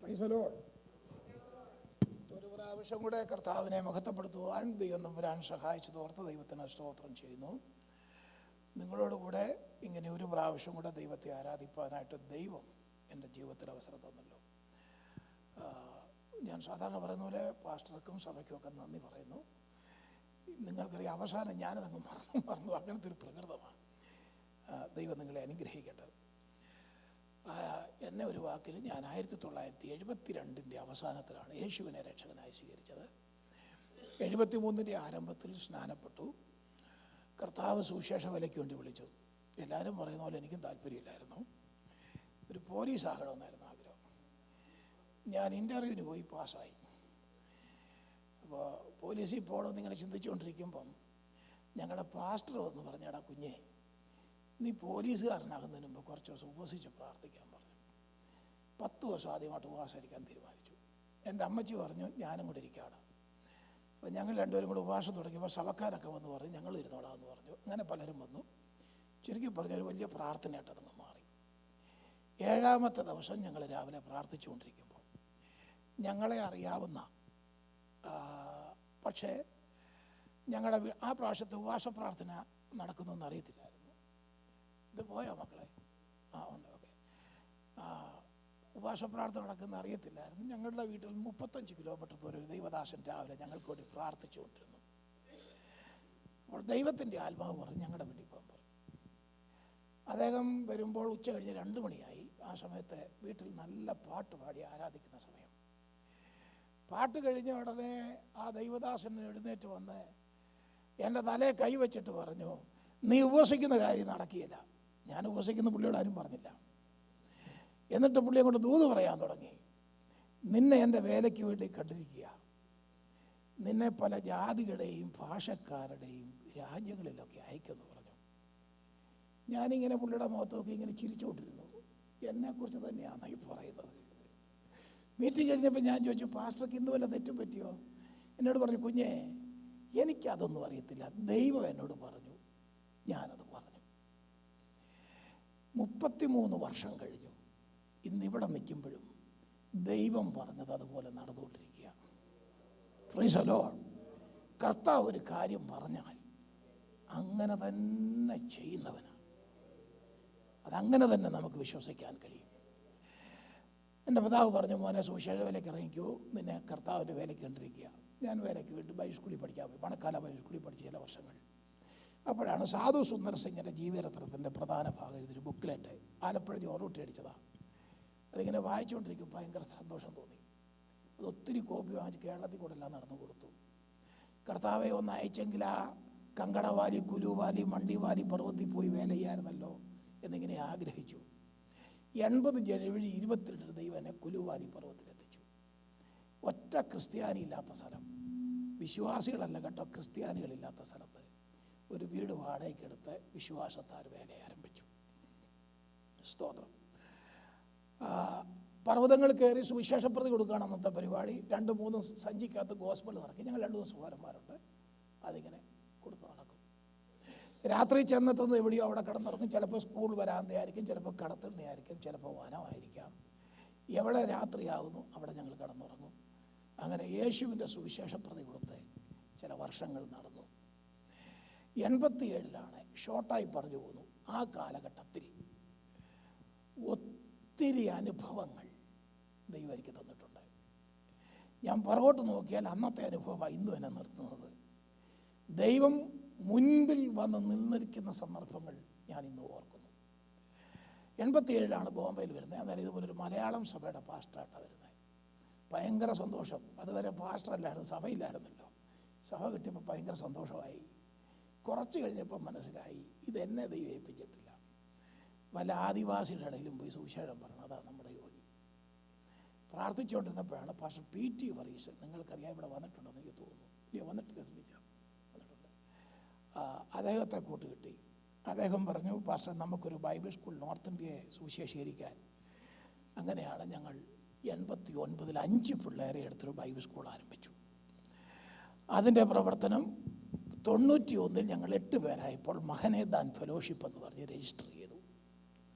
Price the Lord. ഒരു പ്രാവശ്യം കൂടെ കർത്താവിനെ മഹത്വപ്പെടുത്തുവാൻ ദൈവം തമ്പുരാൻ സഹായിച്ചത് ഓർത്ത് ദൈവത്തിന് സ്തോത്രം ചെയ്യുന്നു. നിങ്ങളോടുകൂടെ ഇങ്ങനെ ഒരു പ്രാവശ്യം കൂടെ ദൈവത്തെ ആരാധിപ്പാനായിട്ട് ദൈവം എൻ്റെ ജീവിതത്തിൽ അവസരം തന്നല്ലോ. ഞാൻ സാധാരണ പറയുന്ന പോലെ പാസ്റ്റർക്കും സഭയ്ക്കും ഒക്കെ നന്ദി പറയുന്നു. നിങ്ങൾക്കറിയാം, അവസാനം ഞാനതങ്ങ് മറന്നു അങ്ങനത്തെ ഒരു പ്രകൃതമാണ്. ദൈവം നിങ്ങളെ അനുഗ്രഹിക്കട്ടെ. എന്നെ ഒരു വാക്കിൽ ഞാൻ 1972 അവസാനത്തിലാണ് യേശുവിനെ രക്ഷകനായി സ്വീകരിച്ചത്. 73 ആരംഭത്തിൽ സ്നാനപ്പെട്ടു. കർത്താവ് സുവിശേഷ വിലയ്ക്ക് വേണ്ടി വിളിച്ചു. എല്ലാവരും പറയുന്ന പോലെ എനിക്കും താല്പര്യമില്ലായിരുന്നു. ഒരു പോലീസ് ആകണമെന്നായിരുന്നു ആഗ്രഹം. ഞാൻ ഇൻ്റർവ്യൂവിന് പോയി പാസ്സായി. അപ്പോൾ പോലീസിൽ പോകണമെന്ന് ഇങ്ങനെ ചിന്തിച്ചുകൊണ്ടിരിക്കുമ്പം ഞങ്ങളുടെ പാസ്റ്റർ എന്ന് പറഞ്ഞാടാ കുഞ്ഞേ, നീ പോലീസുകാരനാകുന്നതിന് മുമ്പ് കുറച്ച് ദിവസം ഉപവസിച്ച് പ്രാർത്ഥിക്കാൻ പറഞ്ഞു. 10 ദിവസം ആദ്യമായിട്ട് ഉപവാസരിക്കാൻ തീരുമാനിച്ചു. എൻ്റെ അമ്മച്ചി പറഞ്ഞു ഞാനും കൂടെ ഇരിക്കുകയാണ്. അപ്പോൾ ഞങ്ങൾ രണ്ടുപേരും കൂടെ ഉപവാസം തുടങ്ങിയപ്പോൾ സഭക്കാരൊക്കെ വന്ന് പറഞ്ഞു ഞങ്ങൾ ഇരുന്നോളാമെന്ന് പറഞ്ഞു. അങ്ങനെ പലരും വന്നു. ചുരുക്കി പറഞ്ഞൊരു വലിയ പ്രാർത്ഥനയായിട്ട് അതങ്ങ് മാറി. 7ാമത്തെ ദിവസം ഞങ്ങൾ രാവിലെ പ്രാർത്ഥിച്ചുകൊണ്ടിരിക്കുമ്പോൾ ഞങ്ങളെ അറിയാവുന്ന, പക്ഷേ ഞങ്ങളുടെ ആ പ്രാവശ്യത്തെ ഉപവാസ പ്രാർത്ഥന നടക്കുന്നൊന്നും അറിയത്തില്ലായിരുന്നു. ഇത് പോയോ മക്കളെ? ഉണ്ട്. ഓക്കെ. ഉപവാസ പ്രാർത്ഥന നടക്കുന്ന അറിയത്തില്ലായിരുന്നു. ഞങ്ങളുടെ വീട്ടിൽ 35 കിലോമീറ്റർ ദൂരം ഒരു ദൈവദാസൻ രാവിലെ ഞങ്ങൾക്ക് വേണ്ടി പ്രാർത്ഥിച്ചുകൊണ്ടിരുന്നു. അപ്പോൾ ദൈവത്തിൻ്റെ ആത്മാവ് പറഞ്ഞ് ഞങ്ങളുടെ വീട്ടിൽ പോകാൻ പറഞ്ഞു. അദ്ദേഹം വരുമ്പോൾ ഉച്ച കഴിഞ്ഞ് 2 മണിയായി. ആ സമയത്ത് വീട്ടിൽ നല്ല പാട്ട് പാടി ആരാധിക്കുന്ന സമയം. പാട്ട് കഴിഞ്ഞ ഉടനെ ആ ദൈവദാസൻ എഴുന്നേറ്റ് വന്ന് എൻ്റെ തലയെ കൈവച്ചിട്ട് പറഞ്ഞു, നീ ഉപവസിക്കുന്ന കാര്യം നടക്കുകയില്ല. ഞാൻ ഉപവസിക്കുന്ന പുള്ളിയോട് ആരും പറഞ്ഞില്ല. എന്നിട്ട് പുള്ളി അങ്ങോട്ട് ദൂത് പറയാൻ തുടങ്ങി. നിന്നെ എൻ്റെ വേലയ്ക്ക് വേണ്ടി കണ്ടിരിക്കുക, നിന്നെ പല ജാതികളുടെയും ഭാഷക്കാരുടെയും രാജ്യങ്ങളിലൊക്കെ അയക്കുമെന്ന് പറഞ്ഞു. ഞാനിങ്ങനെ പുള്ളിയുടെ മുഖത്തൊക്കെ ഇങ്ങനെ ചിരിച്ചുകൊണ്ടിരുന്നു. എന്നെക്കുറിച്ച് തന്നെയാണ് ഈ പറയുന്നത്. മീറ്റിംഗ് കഴിഞ്ഞപ്പോൾ ഞാൻ ചോദിച്ചു, പാസ്റ്റർക്ക് ഇന്ന് വല്ല തെറ്റും പറ്റിയോ? എന്നോട് പറഞ്ഞു, കുഞ്ഞേ എനിക്കതൊന്നും അറിയത്തില്ല, ദൈവം എന്നോട് പറഞ്ഞു, ഞാനത് പറഞ്ഞു. 33 വർഷം കഴിഞ്ഞു. ഇന്നിവിടെ നിൽക്കുമ്പോഴും ദൈവം പറഞ്ഞത് അതുപോലെ നടന്നുകൊണ്ടിരിക്കുക. Praise the Lord. കർത്താവ് ഒരു കാര്യം പറഞ്ഞാൽ അങ്ങനെ തന്നെ ചെയ്യുന്നവനാണ്. അതങ്ങനെ തന്നെ നമുക്ക് വിശ്വസിക്കാൻ കഴിയും. എൻ്റെ പിതാവ് പറഞ്ഞു, മോനെ സുവിശേഷ വേലയ്ക്ക് ഇറങ്ങിക്കോ, നിന്നെ കർത്താവിൻ്റെ വേലയ്ക്ക് കണ്ടിരിക്കുക. ഞാൻ വേലയ്ക്ക് വേണ്ടി ബൈബിൾ സ്കൂളിൽ പഠിക്കാൻ പോയി. മണക്കാല ബൈബിൾ സ്കൂളിൽ പഠിച്ച ചില വർഷങ്ങൾ. അപ്പോഴാണ് സാധു സുന്ദർ സിംഗിൻ്റെ ജീവചരിത്രത്തിൻ്റെ പ്രധാന ഭാഗം എഴുതിയൊരു ബുക്കിലെറ്റ് ആലപ്പുഴ ഓർമ്മൂട്ടി അടിച്ചതാണ്. അതിങ്ങനെ വായിച്ചുകൊണ്ടിരിക്കും ഭയങ്കര സന്തോഷം തോന്നി. അത് ഒത്തിരി കോപ്പി വാങ്ങിച്ച് കേരളത്തിൽ കൂടെ എല്ലാം നടന്നു കൊടുത്തു. കർത്താവെ ഒന്ന് അയച്ചെങ്കിൽ ആ കങ്കടവാലി, കുലുവാലി, മണ്ടിവാലി പർവ്വത്തിൽ പോയി വേല ചെയ്യായിരുന്നല്ലോ എന്നിങ്ങനെ ആഗ്രഹിച്ചു. 80 ജനുവരി 22 ദൈവം എന്നെ കുലുവാലി പർവ്വത്തിലെത്തിച്ചു. ഒറ്റ ക്രിസ്ത്യാനി ഇല്ലാത്ത സ്ഥലം, വിശ്വാസികളല്ല കേട്ടോ, ക്രിസ്ത്യാനികളില്ലാത്ത സ്ഥലത്ത് ഒരു വീട് വാടകയ്ക്കെടുത്ത് വിശ്വാസത്താൽ വേല ആരംഭിച്ചു. സ്തോത്രം. പർവ്വതങ്ങൾ കയറി സുവിശേഷപ്രതി കൊടുക്കുകയാണ് അന്നത്തെ പരിപാടി. 2-3 സഞ്ചിക്കകത്ത് ഗോസ്പൽ നടക്കും. ഞങ്ങൾ 2 സഹോദരന്മാരുണ്ട്. അതിങ്ങനെ കൊടുത്ത് നടക്കും. രാത്രി ചെന്നെത്തുന്നത് എവിടെയോ അവിടെ കിടന്നിറങ്ങും. ചിലപ്പോൾ സ്കൂൾ വരാന്തയായിരിക്കും, ചിലപ്പോൾ കടത്തിണ്ണയായിരിക്കും, ചിലപ്പോൾ വനമായിരിക്കാം. എവിടെ രാത്രിയാകുന്നു അവിടെ ഞങ്ങൾ കിടന്നുറങ്ങും. അങ്ങനെ യേശുവിൻ്റെ സുവിശേഷപ്രതി കൊടുത്ത് ചില വർഷങ്ങൾ നടന്നു. 87 ഷോർട്ടായി പറഞ്ഞു പോകുന്നു. ആ കാലഘട്ടത്തിൽ ഒത്തിരി അനുഭവങ്ങൾ ദൈവം എനിക്ക് തന്നിട്ടുണ്ട്. ഞാൻ പുറകോട്ട് നോക്കിയാൽ അന്നത്തെ അനുഭവമാണ് ഇന്നും എന്നെ നിർത്തുന്നത്. ദൈവം മുൻപിൽ വന്ന് നിന്നിരിക്കുന്ന സന്ദർഭങ്ങൾ ഞാൻ ഇന്ന് ഓർക്കുന്നു. 87 ബോംബെയിൽ വരുന്നത്. അന്നേരം ഇതുപോലൊരു മലയാളം സഭയുടെ പാസ്റ്ററായിട്ടാണ് വരുന്നത്. ഭയങ്കര സന്തോഷം. അതുവരെ പാസ്റ്ററല്ലായിരുന്നു, സഭയിലായിരുന്നല്ലോ. സഭ കിട്ടിയപ്പോൾ ഭയങ്കര സന്തോഷമായി. കുറച്ച് കഴിഞ്ഞപ്പോൾ മനസ്സിലായി ഇതെന്നെ ദൈവം ഏൽപ്പിച്ചിട്ടില്ല. വല്ല ആദിവാസിയുടെ ഇടയിലും പോയി സുവിശേഷം പറയണം, അതാണ് നമ്മുടെ ജോലി. പ്രാർത്ഥിച്ചുകൊണ്ടിരുന്നപ്പോഴാണ് പാസ്റ്റർ PT വർഗീസ്, നിങ്ങൾക്കറിയാം, ഇവിടെ വന്നിട്ടുണ്ടെന്ന് എനിക്ക് തോന്നുന്നു. ഇല്ല, വന്നിട്ടില്ല, ശ്രമിക്കാം, വന്നിട്ടുണ്ട്. അദ്ദേഹത്തെ കൂട്ടുകിട്ടി. അദ്ദേഹം പറഞ്ഞു, പാസ്റ്റർ നമുക്കൊരു ബൈബിൾ സ്കൂൾ നോർത്ത് ഇന്ത്യയെ സുവിശേഷീകരിക്കാൻ. അങ്ങനെയാണ് ഞങ്ങൾ 89 5 പിള്ളേരെ എടുത്തൊരു ബൈബിൾ സ്കൂൾ ആരംഭിച്ചു. അതിൻ്റെ പ്രവർത്തനം 91 ഞങ്ങൾ 8 പേരായപ്പോൾ മഹനേദാൻ ഫെലോഷിപ്പ് എന്ന് പറഞ്ഞ് രജിസ്റ്റർ ചെയ്തു.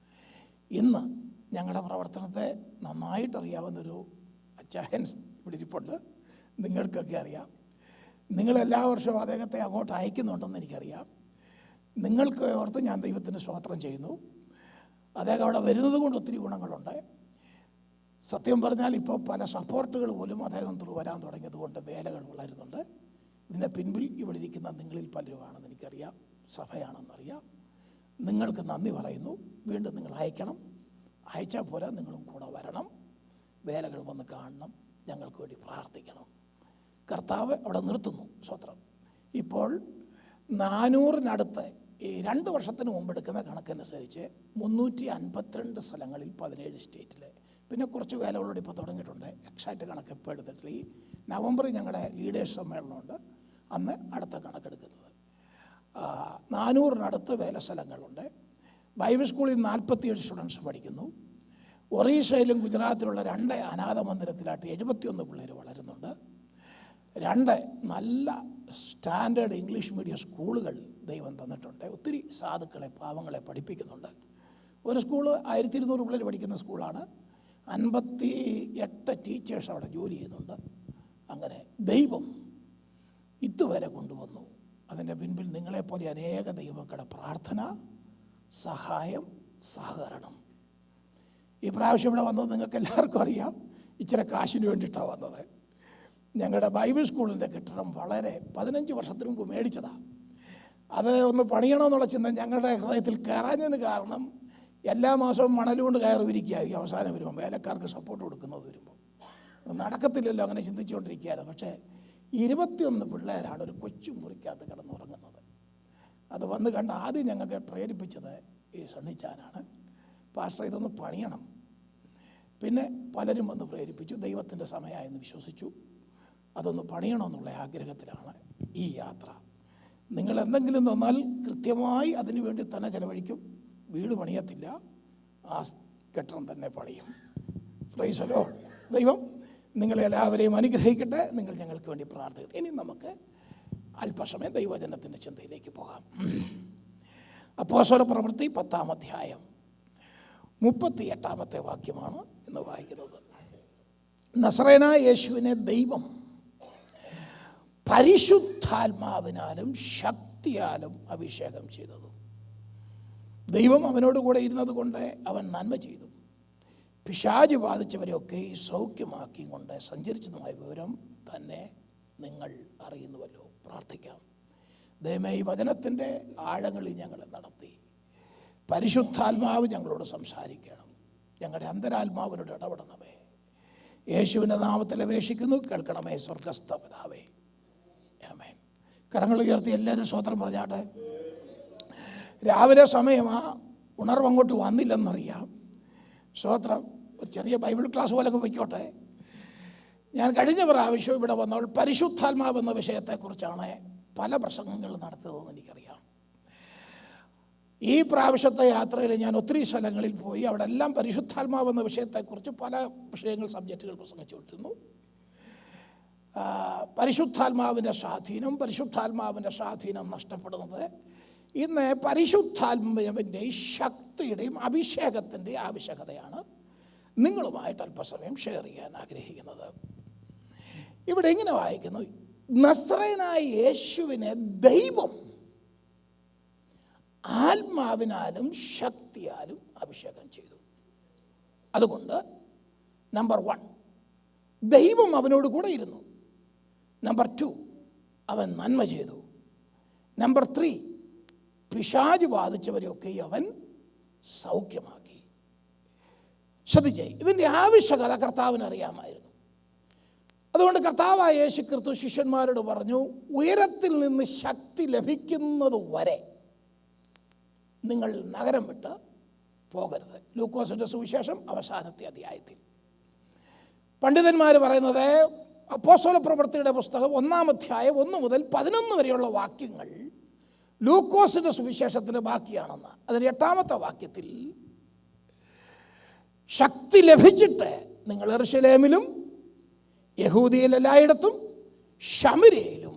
ഇന്ന് ഞങ്ങളുടെ പ്രവർത്തനത്തെ നന്നായിട്ടറിയാവുന്നൊരു അച്ചായൻ ഇവിടെ ഇരിപ്പുണ്ട്. നിങ്ങൾക്കൊക്കെ അറിയാം. നിങ്ങളെല്ലാ വർഷവും അദ്ദേഹത്തെ അങ്ങോട്ട് അയക്കുന്നുണ്ടെന്ന് എനിക്കറിയാം. നിങ്ങൾക്ക് ഓർത്ത് ഞാൻ ദൈവത്തിന് സ്തോത്രം ചെയ്യുന്നു. അദ്ദേഹം അവിടെ വരുന്നത് കൊണ്ട് ഒത്തിരി ഗുണങ്ങളുണ്ട്. സത്യം പറഞ്ഞാൽ ഇപ്പോൾ പല സപ്പോർട്ടുകൾ പോലും അദ്ദേഹം വരാൻ തുടങ്ങിയത് കൊണ്ട് വേലകൾ വളരുന്നുണ്ട്. ഇതിൻ്റെ പിൻപിൽ ഇവിടെ ഇരിക്കുന്ന നിങ്ങളിൽ പലരുമാണെന്ന് എനിക്കറിയാം. സഭയാണെന്നറിയാം. നിങ്ങൾക്ക് നന്ദി പറയുന്നു. വീണ്ടും നിങ്ങൾ അയക്കണം. അയച്ചാൽ പോരാ, നിങ്ങളും കൂടെ വരണം. വേലകൾ വന്ന് കാണണം. ഞങ്ങൾക്ക് വേണ്ടി പ്രാർത്ഥിക്കണം. കർത്താവ് അവിടെ നിർത്തുന്നു. സ്തോത്രം. ഇപ്പോൾ 400-നടുത്ത് ഈ 2 വർഷത്തിന് മുമ്പ് എടുക്കുന്ന കണക്കനുസരിച്ച് 352 സ്ഥലങ്ങളിൽ 17 സ്റ്റേറ്റിൽ, പിന്നെ കുറച്ച് വേലകളോട് ഇപ്പോൾ തുടങ്ങിയിട്ടുണ്ട്. എക്സാക്റ്റ് കണക്ക് ഇപ്പോൾ എടുത്തിട്ടില്ല. ഈ നവംബറിൽ ഞങ്ങളുടെ ലീഡേഴ്സ് സമ്മേളനമുണ്ട്. അന്ന് അടുത്ത കണക്കെടുക്കുന്നത് 400-നടുത്ത് വേല സ്ഥലങ്ങളുണ്ട്. ബൈബിൾ സ്കൂളിൽ 47 സ്റ്റുഡൻസ് പഠിക്കുന്നു. ഒറീസയിലും ഗുജറാത്തിലുള്ള 2 അനാഥ മന്ദിരത്തിലായിട്ട് 71 പിള്ളേർ വളരുന്നുണ്ട്. 2 നല്ല സ്റ്റാൻഡേർഡ് ഇംഗ്ലീഷ് മീഡിയം സ്കൂളുകൾ ദൈവം തന്നിട്ടുണ്ട്. ഒത്തിരി സാധുക്കളെ, പാവങ്ങളെ പഠിപ്പിക്കുന്നുണ്ട്. ഒരു സ്കൂള് 1200 പിള്ളേർ പഠിക്കുന്ന സ്കൂളാണ്. 58 ടീച്ചേഴ്സ് അവിടെ ജോലി ചെയ്യുന്നുണ്ട്. അങ്ങനെ ദൈവം ഇതുവരെ കൊണ്ടുവന്നു. അതിൻ്റെ പിൻപിൽ നിങ്ങളെപ്പോലെ അനേക ദൈവങ്ങളുടെ പ്രാർത്ഥന, സഹായം, സഹകരണം. ഈ പ്രാവശ്യം ഇവിടെ വന്നത് നിങ്ങൾക്ക് എല്ലാവർക്കും അറിയാം. ഇച്ചിരി കാശിന് വേണ്ടിയിട്ടാണ് വന്നത്. ഞങ്ങളുടെ ബൈബിൾ സ്കൂളിൻ്റെ കെട്ടിടം വളരെ 15 വർഷത്തിന് മുമ്പ് മേടിച്ചതാണ്. അത് ഒന്ന് പണിയണമെന്നുള്ള ചിന്ത ഞങ്ങളുടെ ഹൃദയത്തിൽ കയറാഞ്ഞതിന് കാരണം എല്ലാ മാസവും മണലുകൊണ്ട് കയറി വിരിക്കുക. ഈ അവസാനം വരുമ്പോൾ വേലക്കാർക്ക് സപ്പോർട്ട് കൊടുക്കുന്നത് വരുമ്പോൾ നടക്കത്തില്ലല്ലോ. അങ്ങനെ ചിന്തിച്ചുകൊണ്ടിരിക്കുകയാണ്. പക്ഷേ 21 പിള്ളേരാണ് ഒരു കൊച്ചു മുറിക്കകത്ത് കിടന്നുറങ്ങുന്നത്. അത് വന്ന് കണ്ട് ആദ്യം ഞങ്ങൾക്ക് പ്രേരിപ്പിച്ചത് ഈ സണ്ണിച്ചാനാണ്. പാസ്റ്റർ, ഇതൊന്ന് പണിയണം. പിന്നെ പലരും വന്ന് പ്രേരിപ്പിച്ചു. ദൈവത്തിൻ്റെ സമയമായെന്ന് വിശ്വസിച്ചു. അതൊന്ന് പണിയണമെന്നുള്ള ആഗ്രഹത്തിലാണ് ഈ യാത്ര. നിങ്ങൾ എന്തെങ്കിലും തന്നാൽ കൃത്യമായി അതിനു വേണ്ടി തന്നെ ചെലവഴിക്കും. വീട് പണിയത്തില്ല, ആ കെട്ടിടം തന്നെ പണിയും. Price the Lord. ദൈവം നിങ്ങളെല്ലാവരെയും അനുഗ്രഹിക്കട്ടെ. നിങ്ങൾ ഞങ്ങൾക്ക് വേണ്ടി പ്രാർത്ഥിക്കട്ടെ. ഇനി നമുക്ക് അല്പസമയം ദൈവവചനത്തിൻ്റെ ചിന്തയിലേക്ക് പോകാം. അപ്പോസ്തലപ്രവൃത്തി 10-ാം അധ്യായം 38-ാമത്തെ വാക്യമാണ് ഇന്ന് വായിക്കുന്നത്. നസറേനായ യേശുവിനെ ദൈവം പരിശുദ്ധാത്മാവിനാലും ശക്തിയാലും അഭിഷേകം ചെയ്തത്. ദൈവം അവനോട് കൂടെ ഇരുന്നത് കൊണ്ട് അവൻ നന്മ ചെയ്തു. പിശാച് ബാധിച്ചവരെയൊക്കെ സൗഖ്യമാക്കി കൊണ്ട് സഞ്ചരിച്ചതുമായ വിവരം തന്നെ നിങ്ങൾ അറിയുന്നുവല്ലോ. പ്രാർത്ഥിക്കാം. ദൈവമേ, ഈ വചനത്തിൻ്റെ ആഴങ്ങളിൽ ഞങ്ങളെ നടത്തി. പരിശുദ്ധാത്മാവ് ഞങ്ങളോട് സംസാരിക്കണം. ഞങ്ങളുടെ അന്തരാത്മാവിനോട് ഇടപെടണമേ. യേശുവിൻ്റെ നാമത്തിൽ അപേക്ഷിക്കുന്നു, കേൾക്കണമേ സ്വർഗ്ഗസ്ഥ പിതാവേ. ആമേൻ. കരങ്ങൾ ഉയർത്തി എല്ലാവരും സ്തോത്രം പറഞ്ഞാട്ടെ. രാവിലെ സമയമാ, ഉണർവ് അങ്ങോട്ട് വന്നില്ലെന്നറിയാം. സ്തോത്രം. ഒരു ചെറിയ ബൈബിൾ ക്ലാസ് പോലെ പൊയ്ക്കോട്ടെ. ഞാൻ കഴിഞ്ഞ പ്രാവശ്യം ഇവിടെ വന്നപ്പോൾ പരിശുദ്ധാത്മാവ് എന്ന വിഷയത്തെക്കുറിച്ചാണ് പല പ്രസംഗങ്ങൾ നടത്തുന്നതെന്ന് എനിക്കറിയാം. ഈ പ്രാവശ്യത്തെ യാത്രയിൽ ഞാൻ ഒത്തിരി സ്ഥലങ്ങളിൽ പോയി. അവിടെ എല്ലാം പരിശുദ്ധാത്മാവ് എന്ന വിഷയത്തെക്കുറിച്ച് പല വിഷയങ്ങൾ, സബ്ജക്റ്റുകൾ പ്രസംഗിച്ചുകൊണ്ടിരുന്നു. പരിശുദ്ധാത്മാവിൻ്റെ സ്വാധീനം നഷ്ടപ്പെടുന്നത് ഇന്ന് പരിശുദ്ധാത്മാവിൻ്റെ ശക്തിയുടെയും അഭിഷേകത്തിൻ്റെ ആവശ്യകതയാണ് നിങ്ങളുമായിട്ട് അല്പസമയം ഷെയർ ചെയ്യാൻ ആഗ്രഹിക്കുന്നത്. ഇവിടെ ഇങ്ങനെ വായിക്കുന്നു, നസറേനായ യേശുവിനെ ദൈവം ആത്മാവിനാലും ശക്തിയാലും അഭിഷേകം ചെയ്തു. അതുകൊണ്ട് നമ്പർ 1, ദൈവം അവനോട് കൂടെ ഇരുന്നു. നമ്പർ 2, അവൻ നന്മ ചെയ്തു. നമ്പർ 3, പിശാച് ബാധിച്ചവരെയൊക്കെ അവൻ സൗഖ്യമാക്കി. ശ്രദ്ധിച്ചേ, ഇതിൻ്റെ ആവശ്യകത കർത്താവിന് അറിയാമായിരുന്നു. അതുകൊണ്ട് കർത്താവായ യേശു ക്രിസ്തു ശിഷ്യന്മാരോട് പറഞ്ഞു, ഉയരത്തിൽ നിന്ന് ശക്തി ലഭിക്കുന്നത് വരെ നിങ്ങൾ നഗരം വിട്ട് പോകരുത്. ലൂക്കോസിൻ്റെ സുവിശേഷം അവസാനത്തെ അധ്യായത്തിൽ പണ്ഡിതന്മാർ പറയുന്നത് അപ്പോസ്തലപ്രവൃത്തിയുടെ പുസ്തകം 1-ാം അധ്യായം 1 മുതൽ 11 വരെയുള്ള വാക്യങ്ങൾ ലൂക്കോസിൻ്റെ സുവിശേഷത്തിൻ്റെ ബാക്കിയാണെന്ന്. അതിന് 8-ാമത്തെ വാക്യത്തിൽ ശക്തി ലഭിച്ചിട്ട് നിങ്ങൾ യെരൂശലേമിലും യഹൂദിയയിൽ എല്ലായിടത്തും ശമര്യയിലും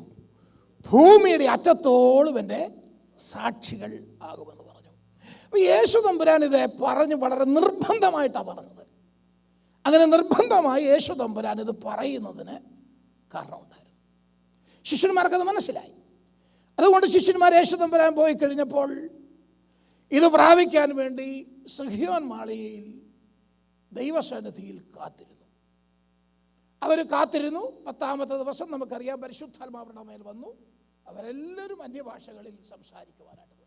ഭൂമിയുടെ അറ്റത്തോളം എൻ്റെ സാക്ഷികൾ ആകുമെന്ന് പറഞ്ഞു. അപ്പോൾ യേശു തമ്പുരാൻ ഇത് പറഞ്ഞ് വളരെ നിർബന്ധമായിട്ടാണ് പറഞ്ഞത്. അങ്ങനെ നിർബന്ധമായി യേശു തമ്പുരാൻ ഇത് പറയുന്നതിന് കാരണമുണ്ടായിരുന്നു. ശിഷ്യന്മാർക്കത് മനസ്സിലായി. അതുകൊണ്ട് ശിഷ്യന്മാർ യേശു തമ്പുരാൻ പോയി കഴിഞ്ഞപ്പോൾ ഇത് പ്രാപിക്കാൻ വേണ്ടി സിഹ്യോൻ മാളികയിൽ ദൈവസന്നിധിയിൽ കാത്തിരുന്നു. അവർ കാത്തിരുന്നു. 10-ാമത്തെ ദിവസം നമുക്കറിയാം പരിശുദ്ധാത്മാവരുടെ മേൽ വന്നു. അവരെല്ലാവരും അന്യഭാഷകളിൽ സംസാരിക്കുവാനായിട്ട് തുടങ്ങി.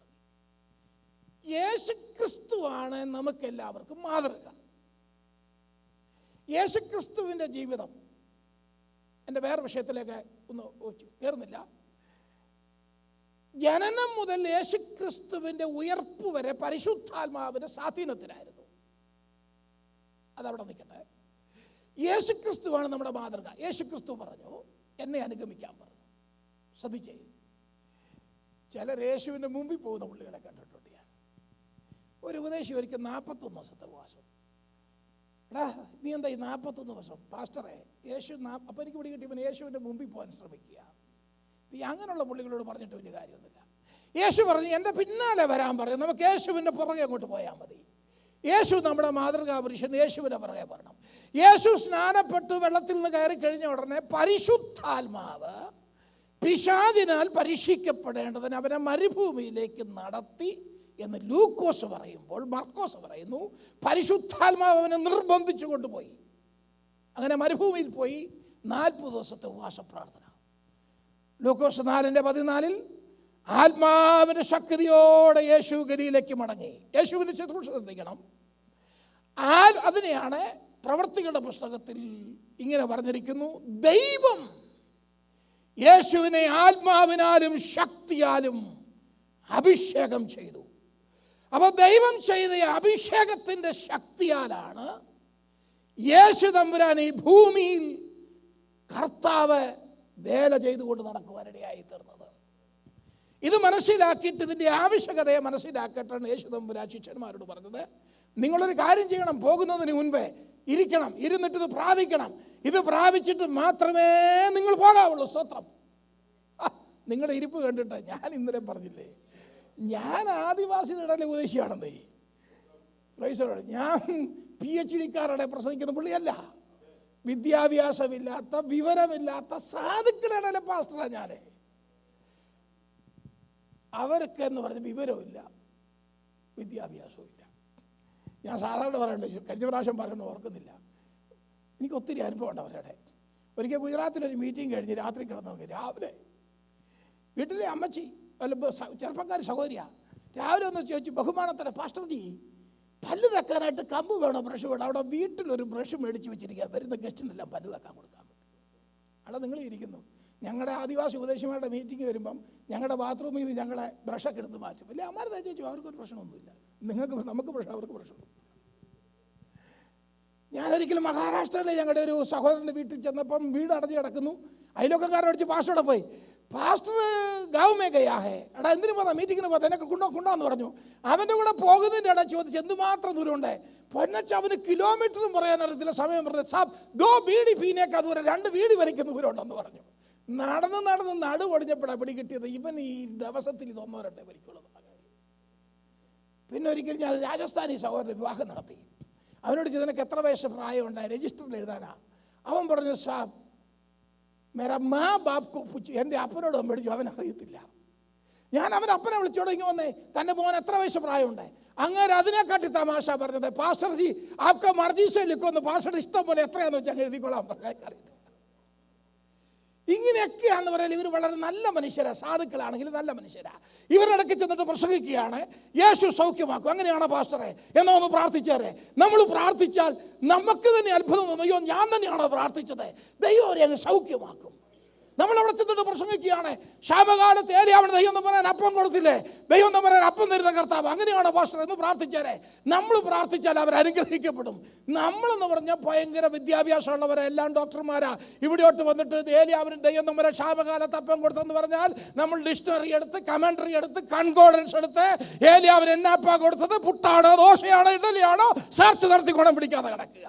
യേശുക്രിസ്തുവാണ് നമുക്കെല്ലാവർക്കും മാതൃക. യേശുക്രിസ്തുവിൻ്റെ ജീവിതം, എൻ്റെ വേറെ വിഷയത്തിലേക്ക് ഒന്ന് കയറുന്നില്ല. ജനനം മുതൽ യേശുക്രിസ്തുവിൻ്റെ ഉയർപ്പ് വരെ പരിശുദ്ധാത്മാവിൻ്റെ സ്വാധീനത്തിലായിരുന്നു. അതവിടെ നിൽക്കട്ടെ. യേശുക്രിസ്തുവാണ് നമ്മുടെ മാതൃക. യേശുക്രിസ്തു പറഞ്ഞു, എന്നെ അനുഗമിക്കാൻ പറഞ്ഞു. ശ്രദ്ധിച്ചേ, ചിലർ യേശുവിൻ്റെ മുമ്പിൽ പോകുന്ന പുള്ളികളെ കണ്ടിട്ടുണ്ട് ഞാൻ. ഒരു ഉപദേശി ഒരിക്കൽ 41 ദിവസത്തെ ഉപവാസം. എടാ നീ എന്താ ഈ 41 ദിവസം പാസ്റ്ററെ യേശു അപ്പം എനിക്ക് പിടി കിട്ടി, പിന്നെ യേശുവിൻ്റെ മുമ്പിൽ പോകാൻ ശ്രമിക്കുക. ഈ അങ്ങനെയുള്ള പുള്ളികളോട് പറഞ്ഞിട്ട് വലിയ കാര്യമൊന്നുമില്ല. യേശു പറഞ്ഞു എൻ്റെ പിന്നാലെ വരാൻ പറയും. നമുക്ക് യേശുവിൻ്റെ പുറകെ അങ്ങോട്ട് പോയാൽ മതി. യേശു നമ്മുടെ മാതൃകാ പുരുഷൻ, യേശുവിൻ്റെ പുറകെ പറയണം. യേശു സ്നാനപ്പെട്ട് വെള്ളത്തിൽ നിന്ന് കയറി കഴിഞ്ഞ ഉടനെ പരിശുദ്ധാത്മാവ് പിശാചിനാൽ പരീക്ഷിക്കപ്പെടേണ്ടതിന് അവനെ മരുഭൂമിയിലേക്ക് നടത്തി എന്ന് ലൂക്കോസ് പറയുമ്പോൾ മർക്കോസ് പറയുന്നു പരിശുദ്ധാത്മാവ് അവനെ നിർബന്ധിച്ചു കൊണ്ടുപോയി. അങ്ങനെ മരുഭൂമിയിൽ പോയി 40 ദിവസത്തെ ഉപവാസ പ്രാർത്ഥന. ലൂക്കോസ് 4:14 ആത്മാവിൻ്റെ ശക്തിയോടെ യേശു ഗലീലയ്ക്ക് മടങ്ങി. യേശുവിൻ്റെ ശുശ്രൂഷ ശ്രദ്ധിക്കണം. അതിനെയാണ് പ്രവർത്തികളുടെ പുസ്തകത്തിൽ ഇങ്ങനെ പറഞ്ഞിരിക്കുന്നു, ദൈവം യേശുവിനെ ആത്മാവിനാലും ശക്തിയാലും അഭിഷേകം ചെയ്തു. അപ്പോൾ ദൈവം ചെയ്ത അഭിഷേകത്തിൻ്റെ ശക്തിയാലാണ് യേശു തമ്പുരാൻ ഈ ഭൂമിയിൽ കർത്താവ് വേല ചെയ്തുകൊണ്ട് നടക്കുവാനിടയായി തീർന്നത്. ഇത് മനസ്സിലാക്കിയിട്ട് ഇതിൻ്റെ ആവശ്യകതയെ മനസ്സിലാക്കട്ടാണ് യേശു തമ്പുരാൻ ശിഷ്യന്മാരോട് പറഞ്ഞത്, നിങ്ങളൊരു കാര്യം ചെയ്യണം, പോകുന്നതിന് മുൻപേ ഇരിക്കണം, ഇരുന്നിട്ട് ഇത് പ്രാപിക്കണം. ഇത് പ്രാപിച്ചിട്ട് മാത്രമേ നിങ്ങൾ പോകാവുള്ളൂ. സ്തോത്രം. നിങ്ങളുടെ ഇരിപ്പ് കണ്ടിട്ട് ഞാൻ ഇന്നലെ പറഞ്ഞില്ലേ, ഞാൻ ആദിവാസികളുടെ ഉപദേശിയാണെന്നേ. ഞാൻ PhD-ക്കാരുടെ പ്രസംഗിക്കുന്ന പുള്ളിയല്ല. വിദ്യാഭ്യാസമില്ലാത്ത വിവരമില്ലാത്ത സാധുക്കളുടെ പാസ്റ്ററാണ് ഞാൻ. അവർക്ക് എന്ന് പറഞ്ഞ വിവരമില്ല, വിദ്യാഭ്യാസവും ഇല്ല. ഞാൻ സാധാരണ പറയണ്ട, കഴിഞ്ഞ പ്രാവശ്യം പറയുന്ന ഓർക്കുന്നില്ല. എനിക്ക് ഒത്തിരി അനുഭവം ഉണ്ട് അവരുടെ. ഒരിക്കൽ ഗുജറാത്തിലൊരു മീറ്റിംഗ് കഴിഞ്ഞ് രാത്രി കിടന്നു. രാവിലെ വീട്ടിലെ അമ്മച്ചി ചെറുപ്പക്കാർ സഹോദരിയാണ്. രാവിലെ ഒന്ന് ചോദിച്ചു, ബഹുമാനത്തോടെ പാസ്റ്റർജി പല്ല് തക്കാനായിട്ട് കമ്പ് വേണോ ബ്രഷ് വേണം? അവിടെ വീട്ടിലൊരു ബ്രഷ് മേടിച്ച് വെച്ചിരിക്കുക, വരുന്ന ഗസ്റ്റിനെല്ലാം പല്ല് തക്കാൻ കൊടുക്കാൻ പറ്റും. അവിടെ നിങ്ങൾ ഇരിക്കുന്നു. ഞങ്ങളുടെ ആദിവാസി ഉപദേശിമാരുടെ മീറ്റിംഗ് വരുമ്പം ഞങ്ങളുടെ ബാത്റൂമിൽ നിന്ന് ഞങ്ങളെ ബ്രഷൊക്കെ എടുത്ത് മാറ്റും. ഇല്ല, അമ്മാരെ തയ്ച്ചു വെച്ചു, അവർക്കൊരു പ്രശ്നമൊന്നുമില്ല. നമുക്ക് പ്രശ്നം, അവർക്ക് പ്രശ്നമൊന്നും. ഞാനൊരിക്കലും മഹാരാഷ്ട്രയിലെ ഞങ്ങളുടെ ഒരു സഹോദരൻ്റെ വീട്ടിൽ ചെന്നപ്പം വീട് അടഞ്ഞു കിടക്കുന്നു. അയലോക്കക്കാരെ അടിച്ച് പാസ്റ്ററോടെ പോയി, പാസ്റ്റർ ഗാവുമേ ഗയാഹേ, എടാ എന്തിനു പോകാം, മീറ്റിങ്ങിന് പോകാം, എന്നെ കൊണ്ടാന്ന് പറഞ്ഞു. അവൻ്റെ കൂടെ പോകുന്നതിൻ്റെ ഇട ചോദിച്ച് എന്തുമാത്രം ദൂരമുണ്ട്. പൊന്നച്ച അവന് കിലോമീറ്ററും പറയാൻ അറിയത്തില്ല. സമയം പറഞ്ഞത് സാബ് 2 ബീഡി പീനേക്കാ ദൂരം, 2 ബീഡി വരയ്ക്കുന്ന ദൂരമുണ്ടെന്ന് പറഞ്ഞു. നടന്ന് നടുപൊടിഞ്ഞപ്പോഴാണ് പിടി കിട്ടിയത്. ഇവൻ ഈ ദിവസത്തിൽ ഇത് 1-2 വരിക്കുള്ളത്. പിന്നെ ഒരിക്കലും ഞാൻ രാജസ്ഥാനി സഹോദരൻ വിവാഹം നടത്തി. അവനോട് നിനക്ക് എത്ര വയസ്സ് പ്രായമുണ്ടായി, രജിസ്റ്ററിൽ എഴുതാനാ. അവൻ പറഞ്ഞു, സാബ് മേരാ മാ ബാപ്കോ പുച്ചു. എൻ്റെ അപ്പനോട് മേടിച്ചു, അവനറിയത്തില്ല. ഞാൻ അവൻ അപ്പനെ വിളിച്ചോട് ഇങ്ങനെ വന്നേ, തൻ്റെ മോൻ എത്ര വയസ്സ് പ്രായമുണ്ട്. അങ്ങനെ അതിനെക്കാട്ടി തമാശ പറഞ്ഞത്, പാസ്റ്റർജി ആപ്ക മർജീസെ ലിഖോന്ന്, പാസ്റ്ററുടെ ഇഷ്ടം പോലെ എത്രയാണെന്ന് വെച്ചാൽ എഴുതിക്കൊള്ളാൻ പറഞ്ഞാൽ അറിയത്തില്ല. ഇങ്ങനെയൊക്കെയാണെന്ന് പറയാൻ ഇവർ വളരെ നല്ല മനുഷ്യരാണ്. സാധുക്കളാണെങ്കിൽ നല്ല മനുഷ്യരാണ്. ഇവരിടയ്ക്ക് ചെന്നിട്ട് പ്രസംഗിക്കുകയാണ്, യേശു സൗഖ്യമാക്കും. അങ്ങനെയാണോ പാസ്റ്ററെ? എന്നാ ഒന്ന് പ്രാർത്ഥിച്ചേരെ. നമ്മൾ പ്രാർത്ഥിച്ചാൽ നമുക്ക് തന്നെ അത്ഭുതം തോന്നും. അയ്യോ, ഞാൻ തന്നെയാണോ പ്രാർത്ഥിച്ചത്, ദൈവം അവരെ അങ്ങ് സൗഖ്യമാക്കും. നമ്മളവിടെ ചെന്നിട്ട് പ്രസംഗിക്കുകയാണ്, ശാപകാലത്ത് ഏലിയാവിന് ദൈവം തമ്പുരാൻ അപ്പം കൊടുത്തില്ലേ, ദൈവം തമ്പുരാൻ അപ്പം തരുന്ന കർത്താവ്, അങ്ങനെയാണോ പാസ്റ്റർ എന്ന് പ്രാർത്ഥിച്ചാലേ. നമ്മൾ പ്രാർത്ഥിച്ചാൽ അവർ അനുഗ്രഹിക്കപ്പെടും. നമ്മളെന്ന് പറഞ്ഞാൽ ഭയങ്കര വിദ്യാഭ്യാസമുള്ളവരെ, എല്ലാം ഡോക്ടർമാരാ. ഇവിടെയോട്ട് വന്നിട്ട് ഏലിയാവിന് ദൈവം തമ്പുരാൻ ശാപകാലത്ത് അപ്പം കൊടുത്തെന്ന് പറഞ്ഞാൽ നമ്മൾ ഡിക്ഷണറി എടുത്ത്, കമൻട്രി എടുത്ത്, കൺകോർഡൻസ് എടുത്ത് ഏലിയാവിന് എന്നാപ്പാ കൊടുത്തത്, പുട്ടാണോ ദോശയാണോ ഇഡലിയാണോ സെർച്ച് നടത്തി ഗുണം പിടിക്കാതെ കിടക്കുക.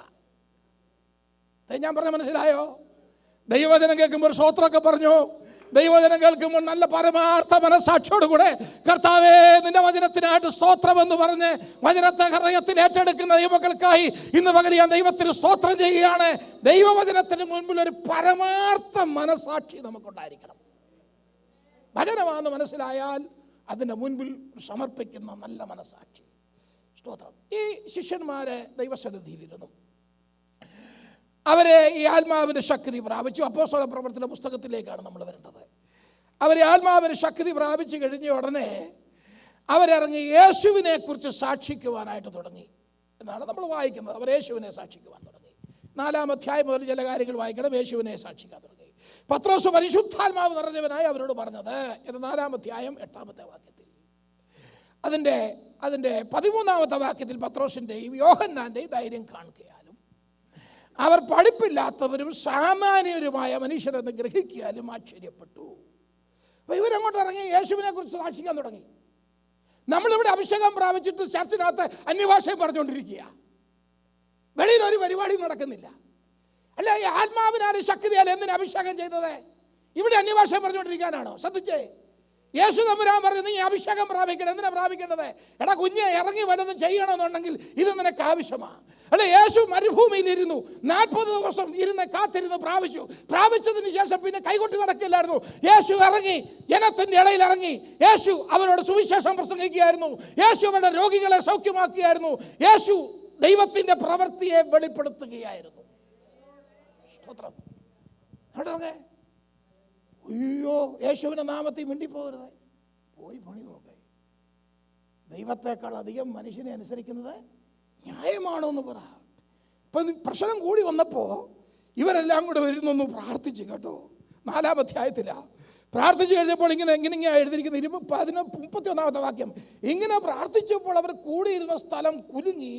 ഞാൻ പറഞ്ഞ മനസ്സിലായോ? ദൈവവചനം കേൾക്കുമ്പോൾ സ്തോത്രമൊക്കെ പറഞ്ഞു. ദൈവവചനം കേൾക്കുമ്പോൾ നല്ല പരമാർത്ഥ മനസ്സാക്ഷിയോടുകൂടെ കർത്താവേ നിന്റെ വചനത്തിനായിട്ട് സ്തോത്രമെന്ന് പറഞ്ഞ് വചനത്തെ ഹൃദയത്തിൽ ഏറ്റെടുക്കുന്ന ദൈവമക്കൾക്കായി ഇന്ന് പകൽ ഞാൻ ദൈവത്തിന് സ്തോത്രം ചെയ്യുകയാണ്. ദൈവവചനത്തിന് മുൻപിൽ ഒരു പരമാർത്ഥ മനസ്സാക്ഷി നമുക്കുണ്ടായിരിക്കണം. വചനമാണെന്ന് മനസ്സിലായാൽ അതിൻ്റെ മുൻപിൽ സമർപ്പിക്കുന്ന നല്ല മനസ്സാക്ഷി. സ്തോത്രം. ഈ ശിഷ്യന്മാരെ ദൈവസന്നിധിയിലിരുന്നു. അവരെ ഈ ആത്മാവിൻ്റെ ശക്തി പ്രാപിച്ചു. അപ്പോസ്തല പ്രവർത്തന പുസ്തകത്തിലേക്കാണ് നമ്മൾ വരേണ്ടത്. അവരെ ആത്മാവിൻ്റെ ശക്തി പ്രാപിച്ചു കഴിഞ്ഞ ഉടനെ അവരിറങ്ങി യേശുവിനെ കുറിച്ച് സാക്ഷിക്കുവാനായിട്ട് തുടങ്ങി എന്നാണ് നമ്മൾ വായിക്കുന്നത്. അവർ യേശുവിനെ സാക്ഷിക്കുവാൻ തുടങ്ങി. 4-ാം അധ്യായം മുതൽ ചില കാര്യങ്ങൾ വായിക്കണം. യേശുവിനെ സാക്ഷിക്കാൻ തുടങ്ങി. പത്രോസ് പരിശുദ്ധാത്മാവ് നിറഞ്ഞവനായി അവരോട് പറഞ്ഞത് എന്ന് 4-ാം അധ്യായം 8-ാമത്തെ വാക്യത്തിൽ. അതിൻ്റെ 13-ാമത്തെ വാക്യത്തിൽ പത്രോസിൻ്റെയും യോഹന്നാൻ്റെയും ധൈര്യം കാണുകയാലും അവർ പഠിപ്പില്ലാത്തവരും സാമാന്യരുമായ മനുഷ്യരെന്ന് ഗ്രഹിക്കാനും ആശ്ചര്യപ്പെട്ടു. അപ്പോൾ ഇവരങ്ങോട്ട് ഇറങ്ങി യേശുവിനെ കുറിച്ച് സാക്ഷിക്കാൻ തുടങ്ങി. നമ്മളിവിടെ അഭിഷേകം പ്രാപിച്ചിട്ട് ചർച്ചിനകത്ത് അന്യഭാഷയും പറഞ്ഞുകൊണ്ടിരിക്കുക. വെളിയിൽ ഒരു പരിപാടിയും നടക്കുന്നില്ല. അല്ല, ഈ ആത്മാവിനാലും ശക്തിയാലും എന്തിനാ അഭിഷേകം ചെയ്തത്? ഇവിടെ അന്യഭാഷയും പറഞ്ഞുകൊണ്ടിരിക്കാനാണോ? ശ്രദ്ധിച്ചേ, യേശു തമ്പുരാൻ പറഞ്ഞു നീ അഭിഷേകം പ്രാപിക്കണം. എന്തിനാ പ്രാപിക്കേണ്ടത്? എടാ കുഞ്ഞെ, ഇറങ്ങി വല്ലതും ചെയ്യണമെന്നുണ്ടെങ്കിൽ ഇത് നിനക്ക് ആവശ്യമാണ്. അല്ലെ, യേശു മരുഭൂമിയിലിരുന്നു, 40 ദിവസം ഇരുന്ന് കാത്തിരുന്ന് പ്രാപിച്ചതിന് ശേഷം പിന്നെ കൈകൊട്ടി നടക്കില്ലായിരുന്നു. യേശു ഇറങ്ങി, ജനത്തിന്റെ ഇടയിൽ ഇറങ്ങി. യേശു അവരോട് സുവിശേഷം പ്രസംഗിക്കുകയായിരുന്നു. യേശു അവരുടെ രോഗികളെ സൗഖ്യമാക്കുകയായിരുന്നു. യേശു ദൈവത്തിന്റെ പ്രവൃത്തിയെ വെളിപ്പെടുത്തുകയായിരുന്നു. സ്തോത്രം. അയ്യോ, യേശുവിന്റെ നാമത്തിൽ മിണ്ടിപ്പോകരുത്. പോയി പണി നോക്കേ. ദൈവത്തെക്കാൾ അധികം മനുഷ്യനെ അനുസരിക്കുന്നത് ന്യായമാണോ എന്ന് പറ. ഇപ്പം പ്രശ്നം കൂടി വന്നപ്പോൾ ഇവരെല്ലാം കൂടെ വരുന്നൊന്ന് പ്രാർത്ഥിച്ചു കേട്ടോ. 4-ാം അധ്യായത്തിലാണ് പ്രാർത്ഥിച്ചു കഴിഞ്ഞപ്പോൾ ഇങ്ങനെ എഴുതിയിരിക്കുന്നത് 31-ാമത്തെ വാക്യം. ഇങ്ങനെ പ്രാർത്ഥിച്ചപ്പോൾ അവർ കൂടിയിരുന്ന സ്ഥലം കുലുങ്ങി,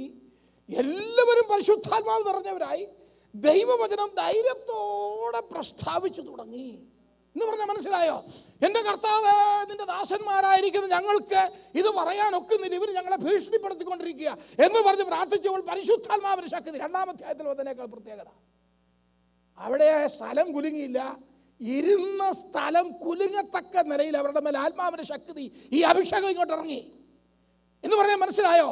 എല്ലാവരും പരിശുദ്ധാത്മാവ് നിറഞ്ഞവരായി ദൈവവചനം ധൈര്യത്തോടെ പ്രസ്താവിച്ചു തുടങ്ങി എന്ന് പറഞ്ഞാൽ മനസ്സിലായോ? എൻ്റെ കർത്താവ്, നിന്റെ ദാസന്മാരായിരിക്കുന്ന ഞങ്ങൾക്ക് ഇത് പറയാൻ ഒക്കുന്നില്ല, ഇവർ ഞങ്ങളെ ഭീഷണിപ്പെടുത്തിക്കൊണ്ടിരിക്കുക എന്ന് പറഞ്ഞ് പ്രാർത്ഥിച്ചപ്പോൾ പരിശുദ്ധാത്മാവിന്റെ ശക്തി 2-ാം അധ്യായത്തിൽ വന്നതിനേക്കാൾ പ്രത്യേകത. അവിടെ സ്ഥലം കുലുങ്ങിയില്ല, ഇരുന്ന സ്ഥലം കുലുങ്ങത്തക്ക നിലയിൽ അവരുടെ മേൽ ആത്മാവിന്റെ ശക്തി, ഈ അഭിഷേകം ഇങ്ങോട്ട് ഇറങ്ങി എന്ന് പറഞ്ഞാൽ മനസ്സിലായോ?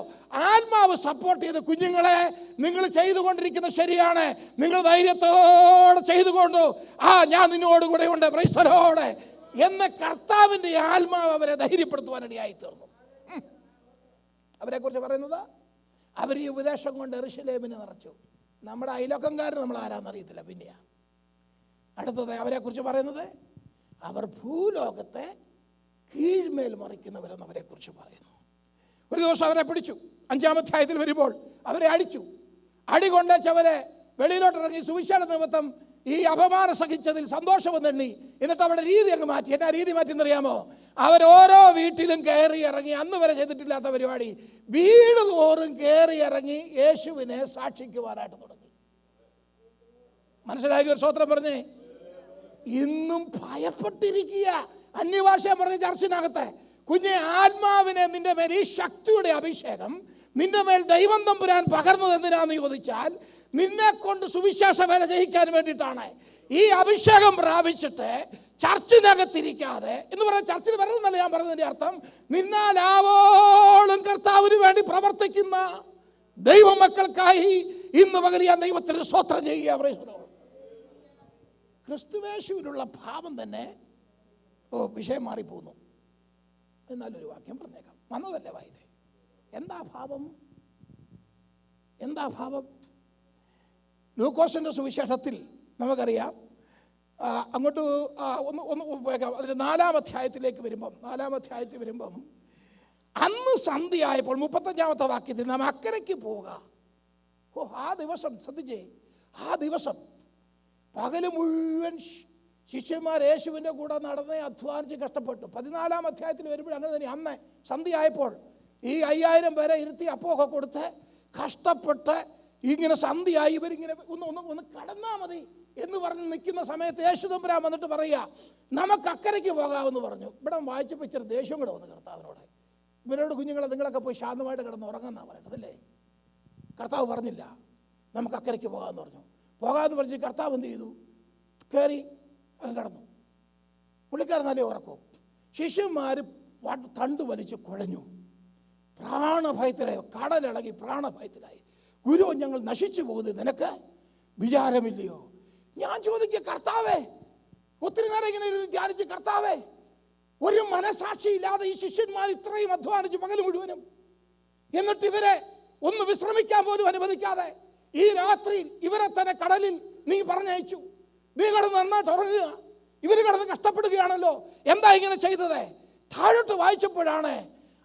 ആത്മാവ് സപ്പോർട്ട് ചെയ്ത്, കുഞ്ഞുങ്ങളെ നിങ്ങൾ ചെയ്തുകൊണ്ടിരിക്കുന്നത് ശരിയാണ്, നിങ്ങൾ ധൈര്യത്തോടെ ചെയ്തുകൊണ്ടു, ഞാൻ നിന്നോടുകൂടെ ഉണ്ട്, പ്രൈസ് ദി ലോർഡ് എന്ന കർത്താവിൻ്റെ ആത്മാവ് അവരെ ധൈര്യപ്പെടുത്തുവാനിടയായി തീർന്നു. അവരെ കുറിച്ച് പറയുന്നത് അവർ ഈ ഉപദേശം കൊണ്ട് യെരൂശലേമിനെ നിറച്ചു. നമ്മുടെ അയലോക്കംകാരൻ നമ്മൾ ആരാന്നറിയത്തില്ല. പിന്നെയാ അടുത്തത് അവരെ കുറിച്ച് പറയുന്നത് അവർ ഭൂലോകത്തെ കീഴ്മേൽ മറിക്കുന്നവരെന്ന് അവരെ കുറിച്ച് പറയുന്നു. ഒരു ദിവസം അവരെ പിടിച്ചു. 5-ാം അധ്യായത്തിൽ വരുമ്പോൾ അവരെ അടിച്ചു. അടികൊണ്ടവരെ വെളിയിലോട്ടിറങ്ങി സുവിശേഷ നിമിത്തം ഈ അപമാനം സഹിച്ചതിൽ സന്തോഷമെന്നെണ്ണി. എന്നിട്ട് അവരുടെ രീതി അങ്ങ് മാറ്റി. എന്നാ രീതി മാറ്റിയെന്നറിയാമോ? അവരോരോ വീട്ടിലും കയറി ഇറങ്ങി, അന്ന് വരെ ചെയ്തിട്ടില്ലാത്ത പരിപാടി, വീട് തോറും കയറി ഇറങ്ങി യേശുവിനെ സാക്ഷിക്കുവാനായിട്ട് തുടങ്ങി. മനസ്സിലാക്കി ഒരു സ്തോത്രം പറഞ്ഞേ. ഇന്നും ഭയപ്പെട്ടിരിക്കുക. അന്യഭാഷ പറഞ്ഞ ചർച്ചിനകത്തെ കുഞ്ഞെ, ആത്മാവിനെ നിന്റെ മേൽ, ഈ ശക്തിയുടെ അഭിഷേകം നിന്റെ മേൽ ദൈവം തമ്പുരാൻ പകർന്നത് എന്തിനാന്ന് ചോദിച്ചാൽ നിന്നെ കൊണ്ട് സുവിശേഷ വേല ജയിക്കാൻ വേണ്ടിയിട്ടാണ്. ഈ അഭിഷേകം പ്രാപിച്ചിട്ട് ചർച്ചിനകത്തിരിക്കാതെ എന്ന് പറഞ്ഞാൽ ചർച്ചിൽ വരണമെന്നല്ല ഞാൻ പറഞ്ഞതിൻ്റെ അർത്ഥം, നിന്നാലാവോളം കർത്താവിന് വേണ്ടി പ്രവർത്തിക്കുന്ന ദൈവമക്കൾക്കായി ഇന്ന് പകൽ ഞാൻ ദൈവത്തിന് സ്തോത്രം ചെയ്യുക. ക്രിസ്തുവേശുവിലുള്ള ഭാവം തന്നെ വിഷയം മാറിപ്പോകുന്നു. എന്നാലൊരു വാക്യം പറഞ്ഞേക്കാം, വന്നതല്ലേ വായിലെ. എന്താ ഭാവം? ലൂക്കോസിന്റെ സുവിശേഷത്തിൽ നമുക്കറിയാം. അങ്ങോട്ട് ഒന്ന് പോയേക്കാം. അതിന് 4-ാം അധ്യായത്തിലേക്ക് വരുമ്പം അന്ന് സന്ധ്യയായപ്പോൾ 35-ാമത്തെ വാക്യത്തിൽ നാം അക്കരയ്ക്ക് പോവുക. ആ ദിവസം ശ്രദ്ധിച്ചേ, ആ ദിവസം പകല് മുഴുവൻ ശിഷ്യന്മാർ യേശുവിൻ്റെ കൂടെ നടന്ന് അധ്വാനിച്ച് കഷ്ടപ്പെട്ടു. 14-ാം അധ്യായത്തിൽ വരുമ്പോൾ അങ്ങനെ തന്നെ. അന്ന് സന്ധ്യയായപ്പോൾ ഈ 5000 പേരെ ഇരുത്തി അപ്പമൊക്കെ കൊടുത്ത് കഷ്ടപ്പെട്ട് ഇങ്ങനെ സന്ധ്യയായി ഇവരിങ്ങനെ ഒന്ന് കടന്നാൽ മതി എന്ന് പറഞ്ഞ് നിൽക്കുന്ന സമയത്ത് യേശു തമ്പുരാൻ വന്നിട്ട് പറയുക, നമുക്ക് അക്കരയ്ക്ക് പോകാമെന്ന് പറഞ്ഞു. ഇവിടെ വായിച്ചപ്പോൾ ഇച്ചിരി ദേഷ്യം കൂടെ വന്നു കർത്താവിനോട്. ഇവരോട്, കുഞ്ഞുങ്ങളെ നിങ്ങളൊക്കെ പോയി ശാന്തമായിട്ട് കിടന്ന് ഉറങ്ങുന്നാണ് പറയുന്നത് അല്ലേ. കർത്താവ് പറഞ്ഞില്ല നമുക്ക് അക്കരയ്ക്ക് പോകാമെന്ന് പറഞ്ഞു. പോകാമെന്ന് പറഞ്ഞ് കർത്താവ് എന്ത് ചെയ്തു? കയറി അങ്ങ് കിടന്നു. പുള്ളിക്കാരൻ നല്ല ഉറക്കവും. ശിഷ്യന്മാർ തണ്ട് വലിച്ച് കുഴഞ്ഞു. പ്രാണഭയത്തിലായി, കടലിളകി പ്രാണഭയത്തിലായി. ഗുരു, ഞങ്ങൾ നശിച്ചു പോകുന്നത് നിനക്ക് വിചാരമില്ലയോ? ഞാൻ ചോദിക്കുക, കർത്താവേ, ഒത്തിരി നേരം ഇങ്ങനെ ധ്യാനിച്ച്, കർത്താവേ, ഒരു മനസാക്ഷിയില്ലാതെ ഈ ശിഷ്യന്മാർ ഇത്രയും അധ്വാനിച്ച് പകൽ മുഴുവനും, എന്നിട്ട് ഇവരെ ഒന്ന് വിശ്രമിക്കാൻ പോലും അനുവദിക്കാതെ ഈ രാത്രിയിൽ ഇവരെ തന്നെ കടലിൽ നീ പറഞ്ഞയച്ചു. നീ കിടന്ന് നന്നായിട്ട് ഉറങ്ങുക, ഇവർ കിടന്ന് കഷ്ടപ്പെടുകയാണല്ലോ, എന്താ ഇങ്ങനെ ചെയ്തത്? താഴോട്ട് വായിച്ചപ്പോഴാണ്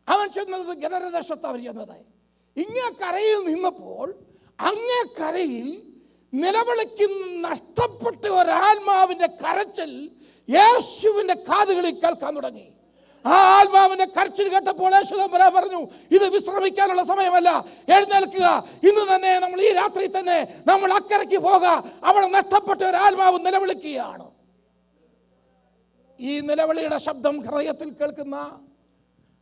അവൻ ചെന്നത് ഗദരദേശത്ത് അവർ ചെന്നത്. ഇങ്ങേ കരയിൽ നിന്നപ്പോൾ അങ്ങേ കരയിൽ നിലവിളിക്കുന്ന നഷ്ടപ്പെട്ട ഒരാത്മാവിന്റെ കരച്ചിൽ യേശുവിന്റെ കാതുകളിൽ കേൾക്കാൻ തുടങ്ങി. ആ ആത്മാവിന്റെ കരച്ചിൽ കേട്ടപ്പോൾ യേശു തമ്പുരാൻ പറഞ്ഞു, ഇത് വിശ്രമിക്കാനുള്ള സമയമല്ല, എഴുന്നേൽക്കുക, ഇന്ന് തന്നെ നമ്മൾ ഈ രാത്രി തന്നെ നമ്മൾ അക്കരയ്ക്ക് പോക. അവിടെ നഷ്ടപ്പെട്ട ഒരു ആത്മാവ് നിലവിളിക്കുകയാണ്. ഈ നിലവിളിയുടെ ശബ്ദം ഹൃദയത്തിൽ കേൾക്കുന്ന,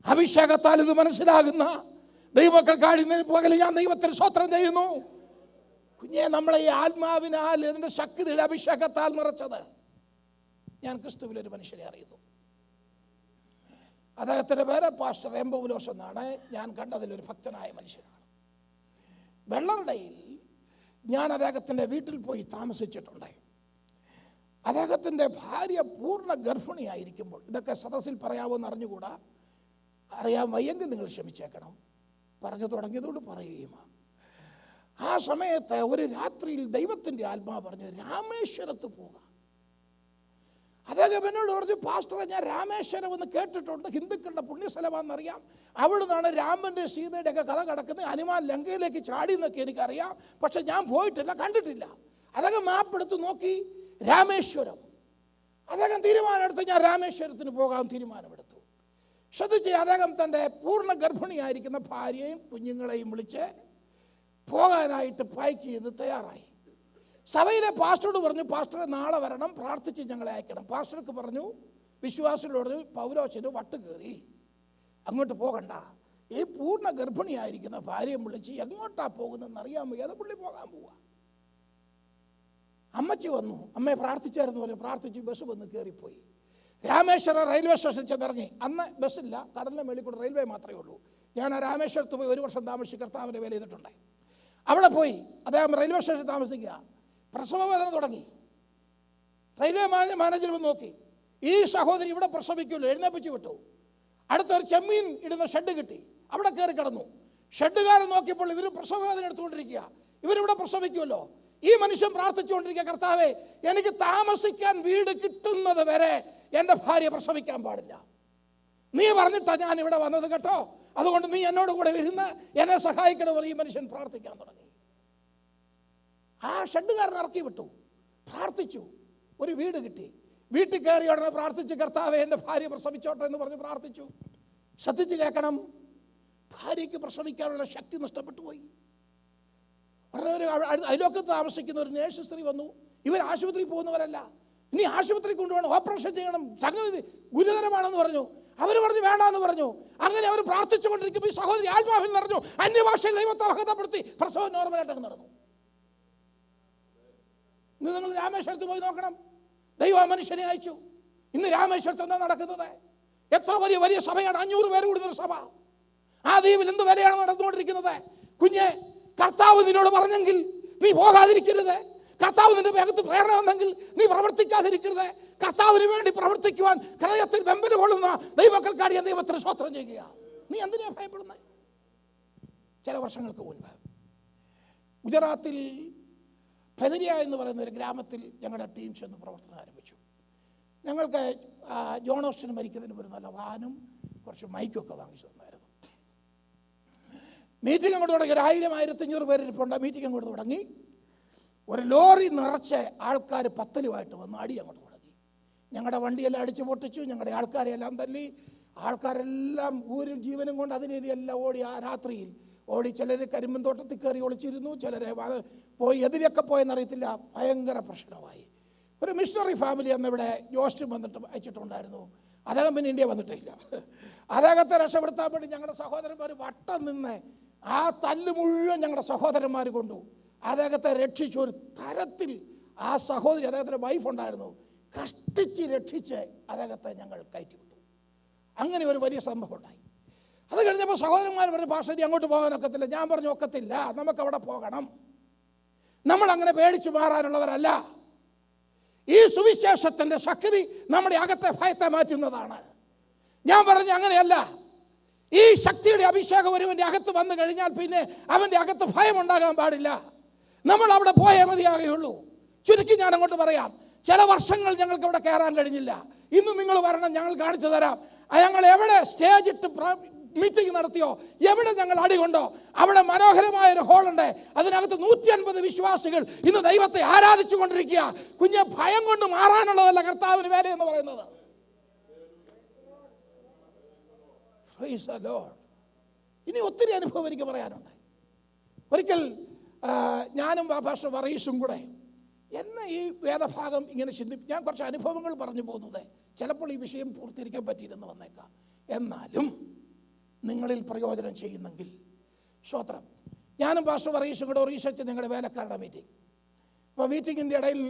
അഭിഷേകത്താൽ ഇത് മനസ്സിലാകുന്ന ദൈവമക്കൾക്കായി പകൽ ഞാൻ ദൈവത്തിന് സ്തോത്രം ചെയ്യുന്നു. കുഞ്ഞെ, നമ്മളെ ഈ ആത്മാവിനാൽ ഇതിന്റെ ശക്തിയുടെ അഭിഷേകത്താൽ നിറച്ചത്. ഞാൻ ക്രിസ്തുവിലൊരു മനുഷ്യനെ അറിയുന്നു. അദ്ദേഹത്തിൻ്റെ പേര് പാസ്റ്റർ എം പൗലോസ് എന്നാണ്. ഞാൻ കണ്ടതിലൊരു ഭക്തനായ മനുഷ്യനാണ്. വെള്ളറുടയിൽ ഞാൻ അദ്ദേഹത്തിൻ്റെ വീട്ടിൽ പോയി താമസിച്ചിട്ടുണ്ട്. അദ്ദേഹത്തിൻ്റെ ഭാര്യ പൂർണ്ണ ഗർഭിണിയായിരിക്കുമ്പോൾ, ഇതൊക്കെ സദസ്സിൽ പറയാമെന്ന് അറിഞ്ഞുകൂടാ, അറിയാൻ വയ്യെങ്കിൽ നിങ്ങൾ ക്ഷമിച്ചേക്കണം, പറഞ്ഞു തുടങ്ങിയതോട് പറയുകയുമാണ്. ആ സമയത്ത് ഒരു രാത്രിയിൽ ദൈവത്തിൻ്റെ ആത്മാവ് പറഞ്ഞു, രാമേശ്വരത്ത് പോകാം. അദ്ദേഹം എന്നോട് പറഞ്ഞു, പാസ്റ്ററെ, ഞാൻ രാമേശ്വരം എന്ന് കേട്ടിട്ടുണ്ട്, ഹിന്ദുക്കളുടെ പുണ്യസ്ഥലമാണെന്നറിയാം, അവിടെ നിന്നാണ് രാമൻ്റെ സീതയുടെ ഒക്കെ കഥ കിടക്കുന്നത്, ഹനുമാൻ ലങ്കയിലേക്ക് ചാടി എന്നൊക്കെ എനിക്കറിയാം, പക്ഷെ ഞാൻ പോയിട്ടില്ല, കണ്ടിട്ടില്ല. അദ്ദേഹം മാപ്പെടുത്ത് നോക്കി രാമേശ്വരം. അദ്ദേഹം തീരുമാനമെടുത്ത് ഞാൻ രാമേശ്വരത്തിന് പോകാൻ തീരുമാനമെടുത്തു. ശ്രദ്ധിച്ച്, അദ്ദേഹം തൻ്റെ പൂർണ്ണ ഗർഭിണിയായിരിക്കുന്ന ഭാര്യയും കുഞ്ഞുങ്ങളെയും വിളിച്ച് പോകാനായിട്ട് പാക്ക് ചെയ്ത് തയ്യാറായി. സഭയിലെ പാസ്റ്ററോട് പറഞ്ഞു, പാസ്റ്ററെ നാളെ വരണം, പ്രാർത്ഥിച്ച് ഞങ്ങളെ അയക്കണം. പാസ്റ്റർക്ക് പറഞ്ഞു, വിശ്വാസികളോട്, പൗലോസിന് വട്ട് കയറി, അങ്ങോട്ട് പോകണ്ട. ഈ പൂർണ്ണ ഗർഭിണിയായിരിക്കുന്ന ഭാര്യയും വിളിച്ച് എങ്ങോട്ടാ പോകുന്നതെന്ന് അറിയാൻ വയ്യാതെ പുള്ളി പോകാൻ പോവുക. അമ്മച്ചി വന്നു, അമ്മയെ പ്രാർത്ഥിച്ചായിരുന്നു പറഞ്ഞു, പ്രാർത്ഥിച്ചു, ബസ് വന്ന് കയറിപ്പോയി. രാമേശ്വരം റെയിൽവേ സ്റ്റേഷനിൽ ചെന്നിറങ്ങി. അന്ന് ബസ്സില്ല, കടലിൻ്റെ മേളിൽ കൂടെ റെയിൽവേ മാത്രമേ ഉള്ളൂ. ഞാൻ ആ രാമേശ്വരത്ത് പോയി 1 വർഷം താമസിച്ച് കർത്താവിൻ്റെ വേല ചെയ്തിട്ടുണ്ട്. അവിടെ പോയി അദ്ദേഹം റെയിൽവേ സ്റ്റേഷനിൽ താമസിക്കുക. പ്രസവവേദന തുടങ്ങി. റെയിൽവേ മാനേജർ വന്ന് നോക്കി, ഈ സഹോദരി ഇവിടെ പ്രസവിക്കുമല്ലോ, എഴുന്നേപ്പിച്ച് വിട്ടു. അടുത്തൊരു ചെമ്മീൻ ഇടുന്ന ഷെഡ് കിട്ടി, അവിടെ കയറി കിടന്നു. ഷെഡുകാരൻ നോക്കിയപ്പോൾ ഇവർ പ്രസവവേദന എടുത്തുകൊണ്ടിരിക്കുക, ഇവരിവിടെ പ്രസവിക്കുമല്ലോ. ഈ മനുഷ്യൻ പ്രാർത്ഥിച്ചുകൊണ്ടിരിക്കുക, കർത്താവേ, എനിക്ക് താമസിക്കാൻ വീട് കിട്ടുന്നത് വരെ എൻ്റെ ഭാര്യ പ്രസവിക്കാൻ പാടില്ല. നീ പറഞ്ഞിട്ടാണ് ഞാൻ ഇവിടെ വന്നത് കേട്ടോ, അതുകൊണ്ട് നീ എന്നോട് കൂടെ ഇരുന്ന് എന്നെ സഹായിക്കണമെന്ന് ഈ മനുഷ്യൻ പ്രാർത്ഥിക്കാൻ തുടങ്ങി. ആ ഷെഡുകാരൻ ഇറക്കി വിട്ടു, പ്രാർത്ഥിച്ചു, ഒരു വീട് കിട്ടി. വീട്ടിൽ കയറി ഉടനെ പ്രാർത്ഥിച്ച്, കർത്താവേ, എൻ്റെ ഭാര്യ പ്രസവിച്ചോട്ടെ എന്ന് പറഞ്ഞ് പ്രാർത്ഥിച്ചു. ശ്രദ്ധിച്ച് കേൾക്കണം, ഭാര്യയ്ക്ക് പ്രസവിക്കാനുള്ള ശക്തി നഷ്ടപ്പെട്ടു പോയി. ഒരു അയലോക്കത്ത് താമസിക്കുന്ന ഒരു നേഴ്സ് സ്ത്രീ വന്നു. ഇവർ ആശുപത്രിയിൽ പോകുന്നവരല്ല, ഇനി ആശുപത്രി കൊണ്ടുപോകണം, ഓപ്പറേഷൻ ചെയ്യണം, സംഗതി ഗുരുതരമാണെന്ന് പറഞ്ഞു. അവർ പറഞ്ഞു വേണ്ടാന്ന് പറഞ്ഞു. അങ്ങനെ അവർ പ്രാർത്ഥിച്ചുകൊണ്ടിരിക്കുമ്പോൾ ഈ സഹോദരി ആത്മാവിൽ നിറഞ്ഞു, അന്യഭാഷയിൽ ദൈവത്തെ മഹത്വപ്പെടുത്തി, പ്രസവം നോർമലായിട്ടൊക്കെ നടന്നു. ഇന്ന് നിങ്ങൾ രാമേശ്വരത്ത് പോയി നോക്കണം, ദൈവം മനുഷ്യനെ അയച്ചു. ഇന്ന് രാമേശ്വരത്ത് എന്താ നടക്കുന്നത്? എത്ര വലിയ വലിയ സഭയാണ്, 500 പേര് കൂടുന്നൊരു സഭ. ആ ദ്വീപിൽ എന്ത് വിലയാണ് നടന്നുകൊണ്ടിരിക്കുന്നത്? കുഞ്ഞെ, കർത്താവ് നിന്നോട് പറഞ്ഞെങ്കിൽ നീ പോകാതിരിക്കരുത്. കർത്താവ് നിന്റെ വേഗത്ത് പ്രേരണ വന്നെങ്കിൽ നീ പ്രവർത്തിക്കാതിരിക്കരുത്. കർത്താവിന് വേണ്ടി പ്രവർത്തിക്കുവാൻ ഹൃദയത്തിൽ വെമ്പല് കൊള്ളുന്ന ദൈവമക്കൾക്കാടി ദൈവത്തിന് സ്തോത്രം ചെയ്യുക. നീ എന്തിനാ ഭയപ്പെടുന്നത്? ചില വർഷങ്ങൾക്ക് മുൻപ് ഗുജറാത്തിൽ ഫെദരിയ എന്ന് പറയുന്ന ഒരു ഗ്രാമത്തിൽ ഞങ്ങളുടെ ടീം ചെന്ന് പ്രവർത്തനം ആരംഭിച്ചു. ഞങ്ങൾക്ക് ജോൺ ഓസ്റ്റിന് മരിക്കുന്നതിന് ഒരു നല്ല വാനും കുറച്ച് മൈക്കൊക്കെ വാങ്ങിച്ചു തന്നായിരുന്നു. മീറ്റിംഗ് അങ്ങോട്ട് തുടങ്ങി. 1000-1500 പേരിപ്പുണ്ട്. മീറ്റിംഗ് അങ്ങോട്ട് തുടങ്ങി. ഒരു ലോറി നിറച്ച് ആൾക്കാർ പത്തലുമായിട്ട് വന്ന് അടി അങ്ങോട്ട് തുടങ്ങി. ഞങ്ങളുടെ വണ്ടിയെല്ലാം അടിച്ചു പൊട്ടിച്ചു, ഞങ്ങളുടെ ആൾക്കാരെല്ലാം തല്ലി. ആൾക്കാരെല്ലാം ഊരും ജീവനും കൊണ്ട് അതിനെല്ലാം ഓടി. ആ രാത്രിയിൽ ഓടി. ചിലർ കരിമ്പൻ തോട്ടത്തിൽ കയറി ഒളിച്ചിരുന്നു, ചിലരെ പോയി എതിരെയൊക്കെ പോയെന്നറിയത്തില്ല. ഭയങ്കര പ്രശ്നമായി. ഒരു മിഷണറി ഫാമിലി അന്നിവിടെ ജോസ്റ്റ് വന്നിട്ട് അയച്ചിട്ടുണ്ടായിരുന്നു. അദ്ദേഹം പിന്നെ ഇന്ത്യ വന്നിട്ടില്ല. അദ്ദേഹത്തെ രക്ഷപ്പെടുത്താൻ വേണ്ടി ഞങ്ങളുടെ സഹോദരന്മാർ വട്ടം നിന്ന് ആ തല്ല് മുഴുവൻ ഞങ്ങളുടെ സഹോദരന്മാർ കൊണ്ടു അദ്ദേഹത്തെ രക്ഷിച്ചു. ഒരു തരത്തിൽ ആ സഹോദരി, അദ്ദേഹത്തിൻ്റെ വൈഫ് ഉണ്ടായിരുന്നു, കഷ്ടിച്ച് രക്ഷിച്ച് അദ്ദേഹത്തെ ഞങ്ങൾ കയറ്റിവിട്ടു. അങ്ങനെ ഒരു വലിയ സംഭവം ഉണ്ടായി. അത് കഴിഞ്ഞപ്പോൾ സഹോദരന്മാർ പറഞ്ഞു, പാസ്റ്റർ അങ്ങോട്ട് പോകാനൊക്കത്തില്ല. ഞാൻ പറഞ്ഞു, ഒക്കത്തില്ല, നമുക്കവിടെ പോകണം. നമ്മളങ്ങനെ പേടിച്ചു മാറാനുള്ളവരല്ല. ഈ സുവിശേഷത്തിൻ്റെ ശക്തി നമ്മുടെ അകത്തെ ഭയത്തെ മാറ്റുന്നതാണ്. ഞാൻ പറഞ്ഞു, അങ്ങനെയല്ല. ഈ ശക്തിയുടെ അഭിഷേകം ഒരുവൻ്റെ അകത്ത് വന്നു കഴിഞ്ഞാൽ പിന്നെ അവൻ്റെ അകത്ത് ഭയം ഉണ്ടാകാൻ പാടില്ല. നമ്മൾ അവിടെ പോയേ മതിയാകുകയുള്ളൂ. ചുരുക്കി ഞാൻ അങ്ങോട്ട് പറയാം, ചില വർഷങ്ങൾ ഞങ്ങൾക്ക് അവിടെ കയറാൻ കഴിഞ്ഞില്ല. ഇന്ന് നിങ്ങൾ വരണം, ഞങ്ങൾ കാണിച്ചു തരാം. ഞങ്ങൾ എവിടെ സ്റ്റേജ് ഇട്ട് മീറ്റിംഗ് നടത്തിയോ, എവിടെ ഞങ്ങൾ അടികൊണ്ടോ, അവിടെ മനോഹരമായൊരു ഹോളുണ്ട്. അതിനകത്ത് 150 വിശ്വാസികൾ ഇന്ന് ദൈവത്തെ ആരാധിച്ചു കൊണ്ടിരിക്കുക. കുഞ്ഞെ, ഭയം കൊണ്ട് മാറാനുള്ളതല്ല കർത്താവിന് വേല എന്ന് പറയുന്നത്. ഇനി ഒത്തിരി അനുഭവം എനിക്ക് പറയാനുണ്ട്. ഒരിക്കൽ ഞാനും പാസ്റ്റർ വറീസും കൂടെ എന്നെ ഈ വേദഭാഗം ഇങ്ങനെ ഞാൻ കുറച്ച് അനുഭവങ്ങൾ പറഞ്ഞു പോകുന്നത് ചിലപ്പോൾ ഈ വിഷയം പൂർത്തീകരിക്കാൻ പറ്റിയിരുന്ന് വന്നേക്കാം. എന്നാലും നിങ്ങളിൽ പ്രയോജനം ചെയ്യുന്നെങ്കിൽ സ്തോത്രം. ഞാനും പാസ്റ്റർ വറീസും കൂടെ ഒറീസച്ച് നിങ്ങളുടെ വേലക്കാരുടെ മീറ്റിംഗ്. അപ്പോൾ മീറ്റിങ്ങിൻ്റെ ഇടയിൽ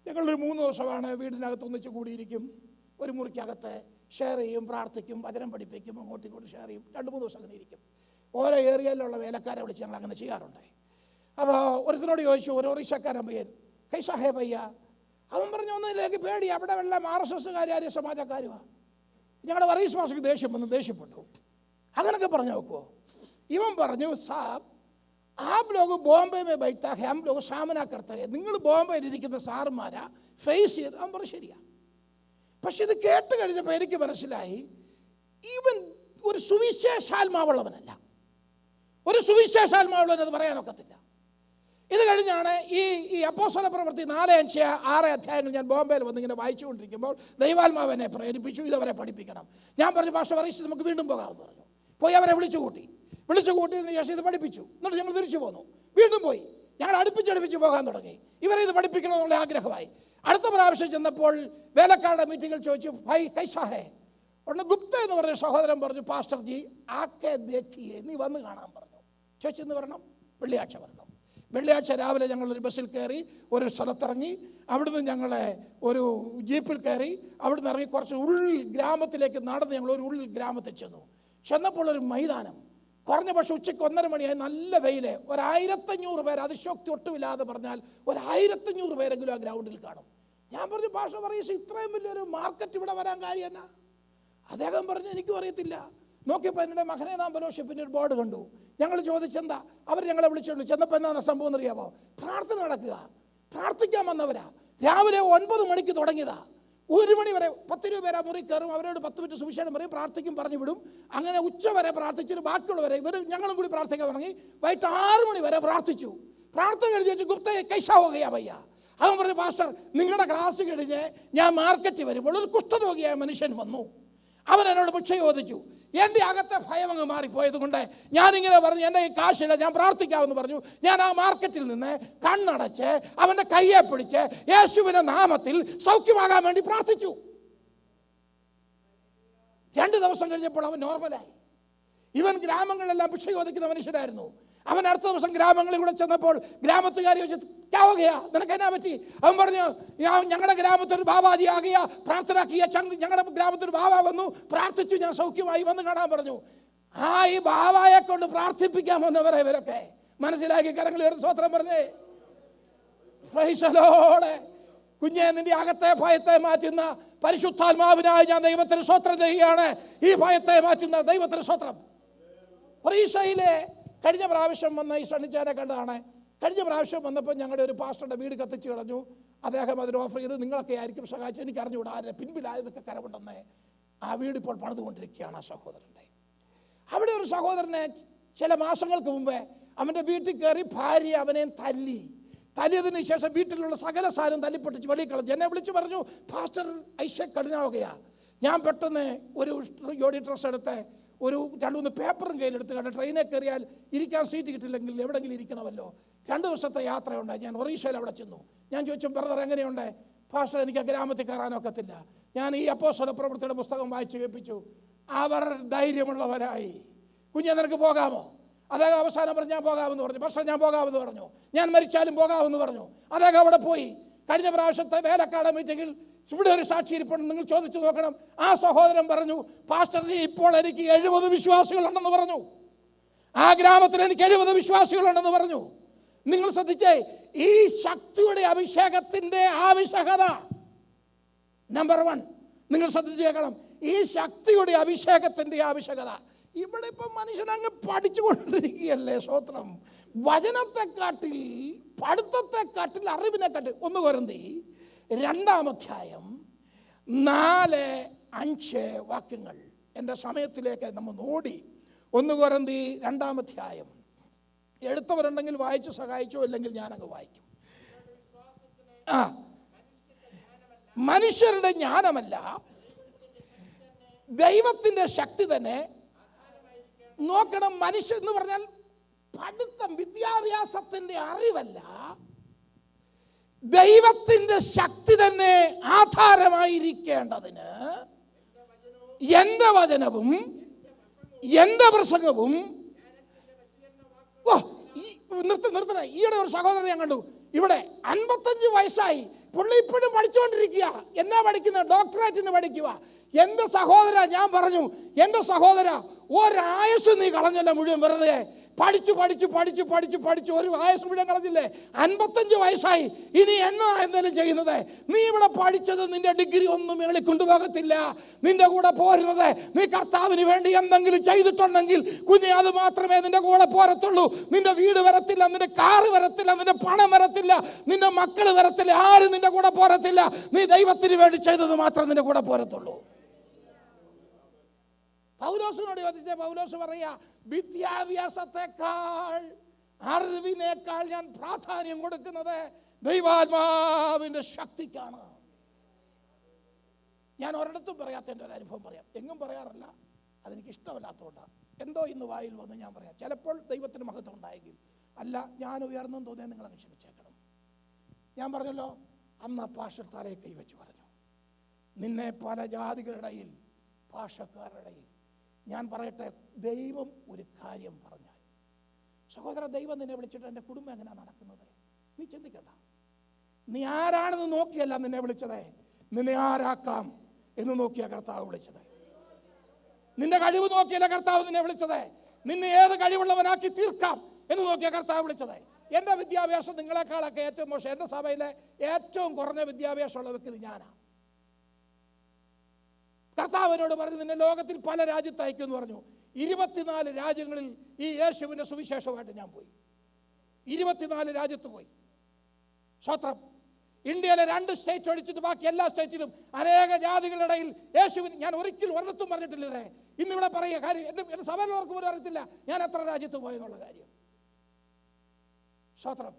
ഞങ്ങളൊരു 3 ദിവസമാണ് വീടിനകത്ത് ഒന്നിച്ച് കൂടിയിരിക്കും. ഒരു മുറിക്കകത്ത് ഷെയർ ചെയ്യും, പ്രാർത്ഥിക്കും, വചനം പഠിപ്പിക്കും, അങ്ങോട്ടും ഇങ്ങോട്ടും ഷെയർ ചെയ്യും. 2-3 ദിവസം അങ്ങനെ ഇരിക്കും. ഓരോ ഏരിയയിലുള്ള വേലക്കാരെ വിളിച്ച് ഞങ്ങൾ അങ്ങനെ ചെയ്യാറുണ്ട്. അപ്പോൾ ഒരുത്തിനോട് ചോദിച്ചു, ഒരു ഒറീസക്കാരൻ പയ്യൻ, കൈസാ ഹേ പയ്യ. അവൻ പറഞ്ഞു, ഒന്നുമില്ല, എനിക്ക് പേടി, അവിടെ വെള്ളം RSSകാരും ആര്യ സമാജക്കാരുമാണ്. ഞങ്ങളുടെ വറീസ് മാസക്ക് ദേഷ്യപ്പെട്ടു. അങ്ങനെയൊക്കെ പറഞ്ഞു നോക്കുമോ? ഇവൻ പറഞ്ഞു, സാബ് ആപ് ലോഗ് ബോംബെ മേ ബൈത്താ ഹെ, ഹം ലോഗ് സാമന കർത്താ ഹെ. നിങ്ങൾ ബോംബെയിലിരിക്കുന്ന സാറുമാരാ ഫേസ് ചെയ്ത്. അവൻ പറഞ്ഞു, ശരിയാ. പക്ഷെ ഇത് കേട്ട് കഴിഞ്ഞപ്പോൾ എനിക്ക് മനസ്സിലായി, ഇവൻ ഒരു സുവിശേഷാത്മാവുള്ളവനല്ല. ഒരു സുവിശേഷാത്മാവുള്ളവനത് പറയാനൊക്കത്തില്ല. ഇത് കഴിഞ്ഞാണ് ഈ അപ്പോസ്തല പ്രവൃത്തി 4, 5, 6 അധ്യായങ്ങൾ ഞാൻ ബോംബെയിൽ വന്നിങ്ങനെ വായിച്ചുകൊണ്ടിരിക്കുമ്പോൾ ദൈവാത്മാവ് എന്നെ പ്രേരിപ്പിച്ചു, ഇതവരെ പഠിപ്പിക്കണം. ഞാൻ പറഞ്ഞു, പാസ്റ്റർ വറീസ് നമുക്ക് വീണ്ടും പോകാമെന്ന് പറഞ്ഞു. പോയി അവരെ വിളിച്ചു കൂട്ടിയതിന് ശേഷം ഇത് പഠിപ്പിച്ചു. എന്നിട്ട് ഞങ്ങൾ തിരിച്ചു പോന്നു. വീണ്ടും പോയി ഞങ്ങൾ അടുപ്പിച്ച് പോകാൻ തുടങ്ങി. ഇവരെ ഇത് പഠിപ്പിക്കണമെന്നുള്ള ആഗ്രഹമായി. അടുത്ത പ്രാവശ്യം ചെന്നപ്പോൾ വേലക്കാരുടെ മീറ്റിങ്ങിൽ ചോദിച്ചു, ഭായ് കൈസാ ഹേ. ഉടനെ ഗുപ്ത എന്ന് പറഞ്ഞ സഹോദരൻ പറഞ്ഞു, പാസ്റ്റർ ജി ആക്കെ ദേഖിയേ, നീ വന്ന് കാണാൻ പറഞ്ഞു. ചോദിച്ചു, ഇന്ന് വരണം, വെള്ളിയാഴ്ച വരണം. വെള്ളിയാഴ്ച രാവിലെ ഞങ്ങളൊരു ബസ്സിൽ കയറി ഒരു സ്ഥലത്തിറങ്ങി. അവിടുന്ന് ഞങ്ങളെ ഒരു ജീപ്പിൽ കയറി. അവിടുന്ന് ഇറങ്ങി കുറച്ച് ഉള്ളിൽ ഗ്രാമത്തിലേക്ക് നടന്ന് ഞങ്ങൾ ഒരു ഉള്ളിൽ ഗ്രാമത്തിൽ ചെന്നപ്പോൾ ഒരു മൈതാനം, കുറഞ്ഞ പക്ഷെ ഉച്ചയ്ക്ക് 1:30 മണിയായി, നല്ല വെയില്. 1500 പേർ, അതിശോക്തി ഒട്ടുമില്ലാതെ പറഞ്ഞാൽ 1500 പേരെങ്കിലും ആ ഗ്രൗണ്ടിൽ കാണും. ഞാൻ പറഞ്ഞു, പാസ്റ്റർ വറീസ് ഇത്രയും വലിയൊരു മാർക്കറ്റ് ഇവിടെ വരാൻ കാര്യം എന്നാ? അദ്ദേഹം പറഞ്ഞു, എനിക്കും അറിയത്തില്ല. നോക്കിയപ്പോൾ എൻ്റെ മകനെ നാം ഫെലോഷിപ്പിൻ്റെ ഒരു ബോർഡ് കണ്ടു. ഞങ്ങൾ ചോദിച്ചെന്താ? അവർ ഞങ്ങളെ വിളിച്ചുകൊണ്ട് ചെന്നപ്പോൾ എന്നാണ് സംഭവം എന്നറിയാമോ? പ്രാർത്ഥന നടക്കുക, പ്രാർത്ഥിക്കാൻ വന്നവരാ. രാവിലെ 9 മണിക്ക് തുടങ്ങിയതാ. 1 മണി വരെ 10-20 പേരാ മുറി കയറും. അവരോട് 10 മിനിറ്റ് സുവിശേഷം പറയും, പ്രാർത്ഥിക്കും, പറഞ്ഞു വിടും. അങ്ങനെ ഉച്ച വരെ പ്രാർത്ഥിച്ചിട്ട് ബാക്കിയുള്ളവരെ ഞങ്ങളും കൂടി പ്രാർത്ഥിക്കാൻ തുടങ്ങി. വൈകിട്ട് 6 മണി വരെ പ്രാർത്ഥിച്ചു. പ്രാർത്ഥന കഴിഞ്ഞ് ചോദിച്ചു, ഗുപ്തയെ കൈസാ ഹോ ഗയാ ഭയ്യ. അവൻ പറഞ്ഞു, പാസ്റ്റർ നിങ്ങളുടെ ക്ലാസ് കഴിഞ്ഞ് ഞാൻ മാർക്കറ്റിൽ വരുമ്പോൾ ഒരു കുഷ്ഠരോഗിയായ മനുഷ്യൻ വന്നു. അവൻ എന്നോട് ഭിക്ഷ ചോദിച്ചു. എൻ്റെ അകത്തെ ഭയം അങ്ങ് മാറിപ്പോയത് കൊണ്ട് ഞാനിങ്ങനെ പറഞ്ഞു, എൻ്റെ ഈ കാശില്ല, ഞാൻ പ്രാർത്ഥിക്കാമെന്ന് പറഞ്ഞു. ഞാൻ ആ മാർക്കറ്റിൽ നിന്ന് കണ്ണടച്ച് അവൻ്റെ കയ്യെ പിടിച്ച് യേശുവിൻ്റെ നാമത്തിൽ സൗഖ്യമാകാൻ വേണ്ടി പ്രാർത്ഥിച്ചു. 2 ദിവസം കഴിഞ്ഞപ്പോൾ അവൻ നോർമലായി. ഇവൻ ഗ്രാമങ്ങളിലെല്ലാം ഭിക്ഷ ചോദിക്കുന്ന മനുഷ്യനായിരുന്നു. അവൻ അടുത്ത ദിവസം ഗ്രാമങ്ങളിൽ കൂടെ ചെന്നപ്പോൾ ഗ്രാമത്തുകാരി വെച്ച് ക്യാവുകയാ, നിനക്ക് എന്നാ പറ്റി? അവൻ പറഞ്ഞു, ഞങ്ങളുടെ ഗ്രാമത്തിൽ ബാബാജി ആകിയ പ്രാർത്ഥനാക്കിയ ഞങ്ങളുടെ ഗ്രാമത്തിൽ ബാബ വന്നു, പ്രാർത്ഥിച്ചു, ഞാൻ സൗഖ്യമായി, വന്ന് കാണാൻ പറഞ്ഞു. ഈ ബാബായെ കൊണ്ട് പ്രാർത്ഥിപ്പിക്കാൻ വന്നവരെ ഇവരൊക്കെ മനസ്സിലാക്കി കരങ്ങളിൽ ഒരു സ്തോത്രം പറഞ്ഞേ. Price the Lord. കുഞ്ഞെ, നിന്റെ അകത്തെ ഭയത്തെ മാറ്റുന്ന പരിശുദ്ധാത്മാവിനായി ഞാൻ ദൈവത്തിന് സ്തോത്രം ചെയ്യുകയാണ്. ഈ ഭയത്തെ മാറ്റുന്ന ദൈവത്തിന് സ്തോത്രം. ഒറീസയിലെ കഴിഞ്ഞ പ്രാവശ്യം വന്ന ഈ സണ്ണിച്ചാനെ കണ്ടതാണ്. കഴിഞ്ഞ പ്രാവശ്യം വന്നപ്പോൾ ഞങ്ങളുടെ ഒരു പാസ്റ്ററുടെ വീട് കത്തിച്ച് കളഞ്ഞു. അദ്ദേഹം അതിന് ഓഫർ ചെയ്ത് നിങ്ങളൊക്കെ ആയിരിക്കും സഹായിച്ചു, എനിക്ക് അറിഞ്ഞുകൂടാ ആരുടെ പിൻപിലായതൊക്കെ കരവുണ്ടെന്ന്. ആ വീട് ഇപ്പോൾ പണിതുകൊണ്ടിരിക്കുകയാണ് ആ സഹോദരൻ്റെ. അവിടെ ഒരു സഹോദരനെ ചില മാസങ്ങൾക്ക് മുമ്പേ അവൻ്റെ വീട്ടിൽ കയറി ഭാര്യ അവനെ തല്ലിയതിന് ശേഷം വീട്ടിലുള്ള സകല സാധനം തല്ലിപ്പൊട്ടിച്ച് വെളിയിൽ കളഞ്ഞു. എന്നെ വിളിച്ചു പറഞ്ഞു, പാസ്റ്റർ ഐഷക് കഠിനാവുകയാണ്. ഞാൻ പെട്ടെന്ന് ഒരു ജോഡി ഡ്രസ്സ് എടുത്ത് ഒരു 2-3 പേപ്പറും കയ്യിലെടുത്ത് കണ്ട് ട്രെയിനിൽ കയറിയാൽ ഇരിക്കാൻ സീറ്റ് കിട്ടില്ലെങ്കിൽ എവിടെയെങ്കിലും ഇരിക്കണമല്ലോ. 2 ദിവസത്തെ യാത്രയുണ്ടായി. ഞാൻ ഒറീസയിൽ അവിടെ ചെന്നു. ഞാൻ ചോദിച്ചു, ബ്രദർ എങ്ങനെയുണ്ട്? പാസ്റ്റർ എനിക്ക് ഗ്രാമത്തിൽ കയറാനൊക്കത്തില്ല. ഞാൻ ഈ അപ്പോസ്തല പ്രവൃത്തിയുടെ പുസ്തകം വായിച്ച് കേൾപ്പിച്ചു. അവർ ധൈര്യമുള്ളവരായി. കുഞ്ഞെ, നിനക്ക് പോകാമോ? അദ്ദേഹം അവസാനം പറഞ്ഞു ഞാൻ പോകാമെന്ന് പറഞ്ഞു. പക്ഷേ ഞാൻ പോകാമെന്ന് പറഞ്ഞു, ഞാൻ മരിച്ചാലും പോകാമെന്ന് പറഞ്ഞു. അദ്ദേഹം അവിടെ പോയി. കഴിഞ്ഞ പ്രാവശ്യത്തെ വേലക്കാട് മീറ്റിങ്ങിൽ ഇവിടെ ഒരു സാക്ഷി ഇരിപ്പുണ്ട്, നിങ്ങൾ ചോദിച്ചു നോക്കണം. ആ സഹോദരൻ പറഞ്ഞു, പാസ്റ്റർ ഇപ്പോൾ എനിക്ക് 70 വിശ്വാസികളുണ്ടെന്ന് പറഞ്ഞു. ആ ഗ്രാമത്തിൽ എനിക്ക് 70 വിശ്വാസികളുണ്ടെന്ന് പറഞ്ഞു. നിങ്ങൾ ശ്രദ്ധിച്ചേ, ഈ ശക്തിയുടെ അഭിഷേകത്തിന്റെ ആവശ്യകത നമ്പർ 1 നിങ്ങൾ ശ്രദ്ധിച്ചു കേൾക്കണം. ഈ ശക്തിയുടെ അഭിഷേകത്തിന്റെ ആവശ്യകത. ഇവിടെ ഇപ്പം മനുഷ്യൻ അങ്ങ് പഠിച്ചുകൊണ്ടിരിക്കുകയല്ലേ. സ്തോത്രം. വചനത്തെക്കാട്ടിൽ, പഠിത്തത്തെക്കാട്ടിൽ, അറിവിനെക്കാട്ടിൽ. 1 കൊരിന്ത്യർ 2-ാം അധ്യായം 4-5 വാക്യങ്ങൾ എൻ്റെ സമയത്തിലേക്ക് നമ്മൾ ഓടി. 1 കൊരിന്ത്യർ 2-ാം അധ്യായം. എടുത്തവരുണ്ടെങ്കിൽ വായിച്ചു സഹായിച്ചോ, ഇല്ലെങ്കിൽ ഞാനങ്ങ് വായിക്കും. മനുഷ്യരുടെ ജ്ഞാനമല്ല, ദൈവത്തിൻ്റെ ശക്തി തന്നെ. നോക്കണം, മനുഷ്യൻ എന്ന് പറഞ്ഞാൽ പഠിത്തം, വിദ്യാഭ്യാസത്തിന്റെ അറിവല്ല, ദൈവത്തിന്റെ ശക്തി തന്നെ ആധാരമായിരിക്കേണ്ടതിന് എൻ്റെ വചനവും എൻ്റെ പ്രസംഗവും. നിർത്തണേ. ഈയിടെ ഒരു സഹോദരനെ ഞാൻ കണ്ടു. ഇവിടെ 55 വയസ്സായി, പുള്ളി ഇപ്പോഴും പഠിച്ചുകൊണ്ടിരിക്കുക. എന്നാ പഠിക്കുന്നത്? ഡോക്ടറേറ്റിന് പഠിക്കുക. എൻ്റെ സഹോദര, ഞാൻ പറഞ്ഞു, എൻ്റെ സഹോദര, ഒരായുസ് നീ കളഞ്ഞല്ല മുഴുവൻ വെറുതെ. പഠിച്ചു പഠിച്ചു പഠിച്ചു പഠിച്ചു പഠിച്ചു ഒരു ആയുസ് മുഴുവൻ കളഞ്ഞില്ലേ? 55 വയസ്സായി. ഇനി എന്നാ എന്തെങ്കിലും ചെയ്യുന്നത്? നീ ഇവിടെ പഠിച്ചത് നിന്റെ ഡിഗ്രി ഒന്നും മേളിൽ കൊണ്ടുപോകത്തില്ല. നിന്റെ കൂടെ പോരുന്നത് നീ കർത്താവിന് വേണ്ടി എന്തെങ്കിലും ചെയ്തിട്ടുണ്ടെങ്കിൽ കുഞ്ഞെ, അത് മാത്രമേ നിന്റെ കൂടെ പോരത്തുള്ളൂ. നിന്റെ വീട് വരത്തില്ല, നിന്റെ കാറ് വരത്തില്ല, നിന്റെ പണം വരത്തില്ല, നിന്റെ മക്കൾ വരത്തില്ല, ആരും നിന്റെ കൂടെ പോരത്തില്ല. നീ ദൈവത്തിന് വേണ്ടി ചെയ്തത് മാത്രം നിന്റെ കൂടെ പോരത്തുള്ളൂ. പൗലോസിനോട് ചോദിച്ച പൗലോസ് പറയാ, വിദ്യാഭ്യാസത്തെക്കാൾ, അറിവിനേക്കാൾ ഞാൻ പ്രാധാന്യം കൊടുക്കുന്നത് ദൈവാത്മാവിന്റെ ശക്തിക്കാണ്. ഞാൻ ഒരിടത്തും പറയാത്ത എൻ്റെ ഒരു അനുഭവം പറയാം. എങ്ങും പറയാറില്ല, അതെനിക്ക് ഇഷ്ടമല്ലാത്തതുകൊണ്ടാണ്. എന്തോ ഇന്ന് വായിൽ വന്ന് ഞാൻ പറയാം. ചിലപ്പോൾ ദൈവത്തിന് മഹത്വം ഉണ്ടായെങ്കിൽ, അല്ല ഞാൻ ഉയർന്നെന്ന് തോന്നിയാൽ നിങ്ങളങ്ങ് ക്ഷമിച്ചേക്കണം. ഞാൻ പറഞ്ഞല്ലോ, അന്ന് ആ പാസ്റ്റർ തലയെ കൈവച്ച് പറഞ്ഞു, നിന്നെ പല ജാതികളുടെ ഇടയിൽ, ഭാഷക്കാരുടെ ഇടയിൽ. ഞാൻ പറയട്ടെ, ദൈവം ഒരു കാര്യം പറഞ്ഞാൽ, സഹോദര, ദൈവം നിന്നെ വിളിച്ചിട്ട് എൻ്റെ കുടുംബം എങ്ങനെയാണ് നടക്കുന്നത് നീ ചിന്തിക്കണ്ട. നീ ആരാണെന്ന് നോക്കിയല്ല നിന്നെ വിളിച്ചത്, നിന്നെ ആരാക്കാം എന്ന് നോക്കിയ കർത്താവ് വിളിച്ചത്. നിന്റെ കഴിവ് നോക്കിയല്ല കർത്താവ് നിന്നെ വിളിച്ചത്, നിന്നെ ഏത് കഴിവുള്ളവനാക്കി തീർക്കാം എന്ന് നോക്കിയ കർത്താവ് വിളിച്ചത്. എൻ്റെ വിദ്യാഭ്യാസം നിങ്ങളെക്കാളൊക്കെ ഏറ്റവും മോശം. എൻ്റെ സഭയിലെ ഏറ്റവും കുറഞ്ഞ വിദ്യാഭ്യാസമുള്ള വ്യക്തി ഞാനാണ്. കർത്താവിനോട് പറഞ്ഞു, നിന്നെ ലോകത്തിൽ പല രാജ്യത്ത് അയക്കുമെന്ന് പറഞ്ഞു. 24 രാജ്യങ്ങളിൽ ഈ യേശുവിൻ്റെ സുവിശേഷമായിട്ട് ഞാൻ പോയി. 24 രാജ്യത്ത് പോയി. സ്വത്രം. ഇന്ത്യയിലെ 2 സ്റ്റേറ്റ് ഒഴിച്ചിട്ട് ബാക്കി എല്ലാ സ്റ്റേറ്റിലും അനേക ജാതികളുടെ ഇടയിൽ യേശുവിന് ഞാൻ ഒരിക്കലും ഒരിടത്തും പറഞ്ഞിട്ടില്ലേ. ഇന്നിവിടെ പറയുക കാര്യം, എൻ്റെ സഭയിലുള്ളവർക്ക് പോലും അറിയത്തില്ല ഞാൻ എത്ര രാജ്യത്ത് പോയെന്നുള്ള കാര്യം. സ്വത്രം.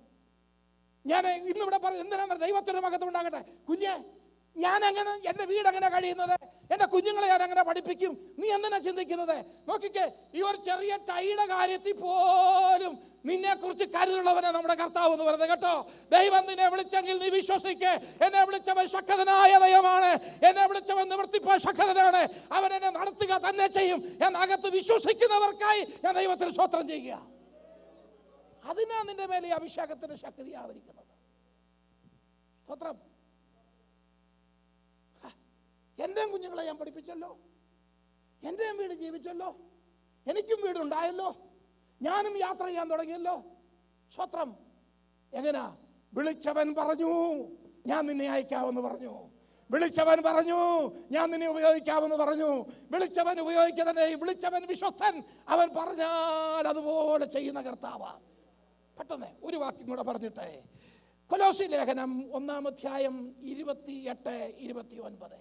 ഞാൻ ഇന്നിവിടെ പറയും, എന്തിനാണ് ദൈവത്തിൻ്റെ മഹത്വം ഉണ്ടാകട്ടെ. കുഞ്ഞെ, ഞാൻ എങ്ങനെ, എൻ്റെ വീട് എങ്ങനെ കഴിയുന്നത്, എൻ്റെ കുഞ്ഞുങ്ങളെ ഞാൻ എങ്ങനെ പഠിപ്പിക്കും, നീ എന്തിനാ ചിന്തിക്കുന്നത്? നോക്കിക്കേ, ഈ ഒരു ചെറിയ ടൈയുടെ കാര്യത്തിൽ പോലും നിന്നെ കുറിച്ച് കരുതുള്ളവനെ നമ്മുടെ കർത്താവ് എന്ന് പറയുന്നത് കേട്ടോ. ദൈവം നിന്നെ വിളിച്ചെങ്കിൽ നീ വിശ്വസിക്കേ. എന്നെ വിളിച്ചവൻ ശക്തനായ ദൈവമാണ്, എന്നെ വിളിച്ചവൻ നിവർത്തിപ്പോ ശക്തനാണ്, അവൻ എന്നെ നടത്തുക തന്നെ ചെയ്യും എന്നകത്ത് വിശ്വസിക്കുന്നവർക്കായി ഞാൻ ദൈവത്തിന് സ്തോത്രം ചെയ്യുക. അതിനാ നിന്റെ മേലെ ഈ അഭിഷേകത്തിന്റെ ശക്തി ആവരിക്കുന്നത്. സ്തോത്രം. എൻ്റെയും കുഞ്ഞുങ്ങളെ ഞാൻ പഠിപ്പിച്ചല്ലോ, എൻ്റെയും വീട് ജീവിച്ചല്ലോ, എനിക്കും വീടുണ്ടായല്ലോ, ഞാനും യാത്ര ചെയ്യാൻ തുടങ്ങിയല്ലോ. സ്തോത്രം. എങ്ങനാ? വിളിച്ചവൻ പറഞ്ഞു ഞാൻ നിന്നെ അയക്കാമെന്ന് പറഞ്ഞു. വിളിച്ചവൻ പറഞ്ഞു ഞാൻ നിന്നെ ഉപയോഗിക്കാമെന്ന് പറഞ്ഞു. വിളിച്ചവൻ ഉപയോഗിക്കുന്നതേ, വിളിച്ചവൻ വിശ്വസ്തൻ, അവൻ പറഞ്ഞാൽ അതുപോലെ ചെയ്യുന്ന കർത്താവ്. പെട്ടെന്ന് ഒരു വാക്യം കൂടെ പറഞ്ഞിട്ടേ, കൊലോസ്യ ലേഖനം 1-ാം അധ്യായം 28-29.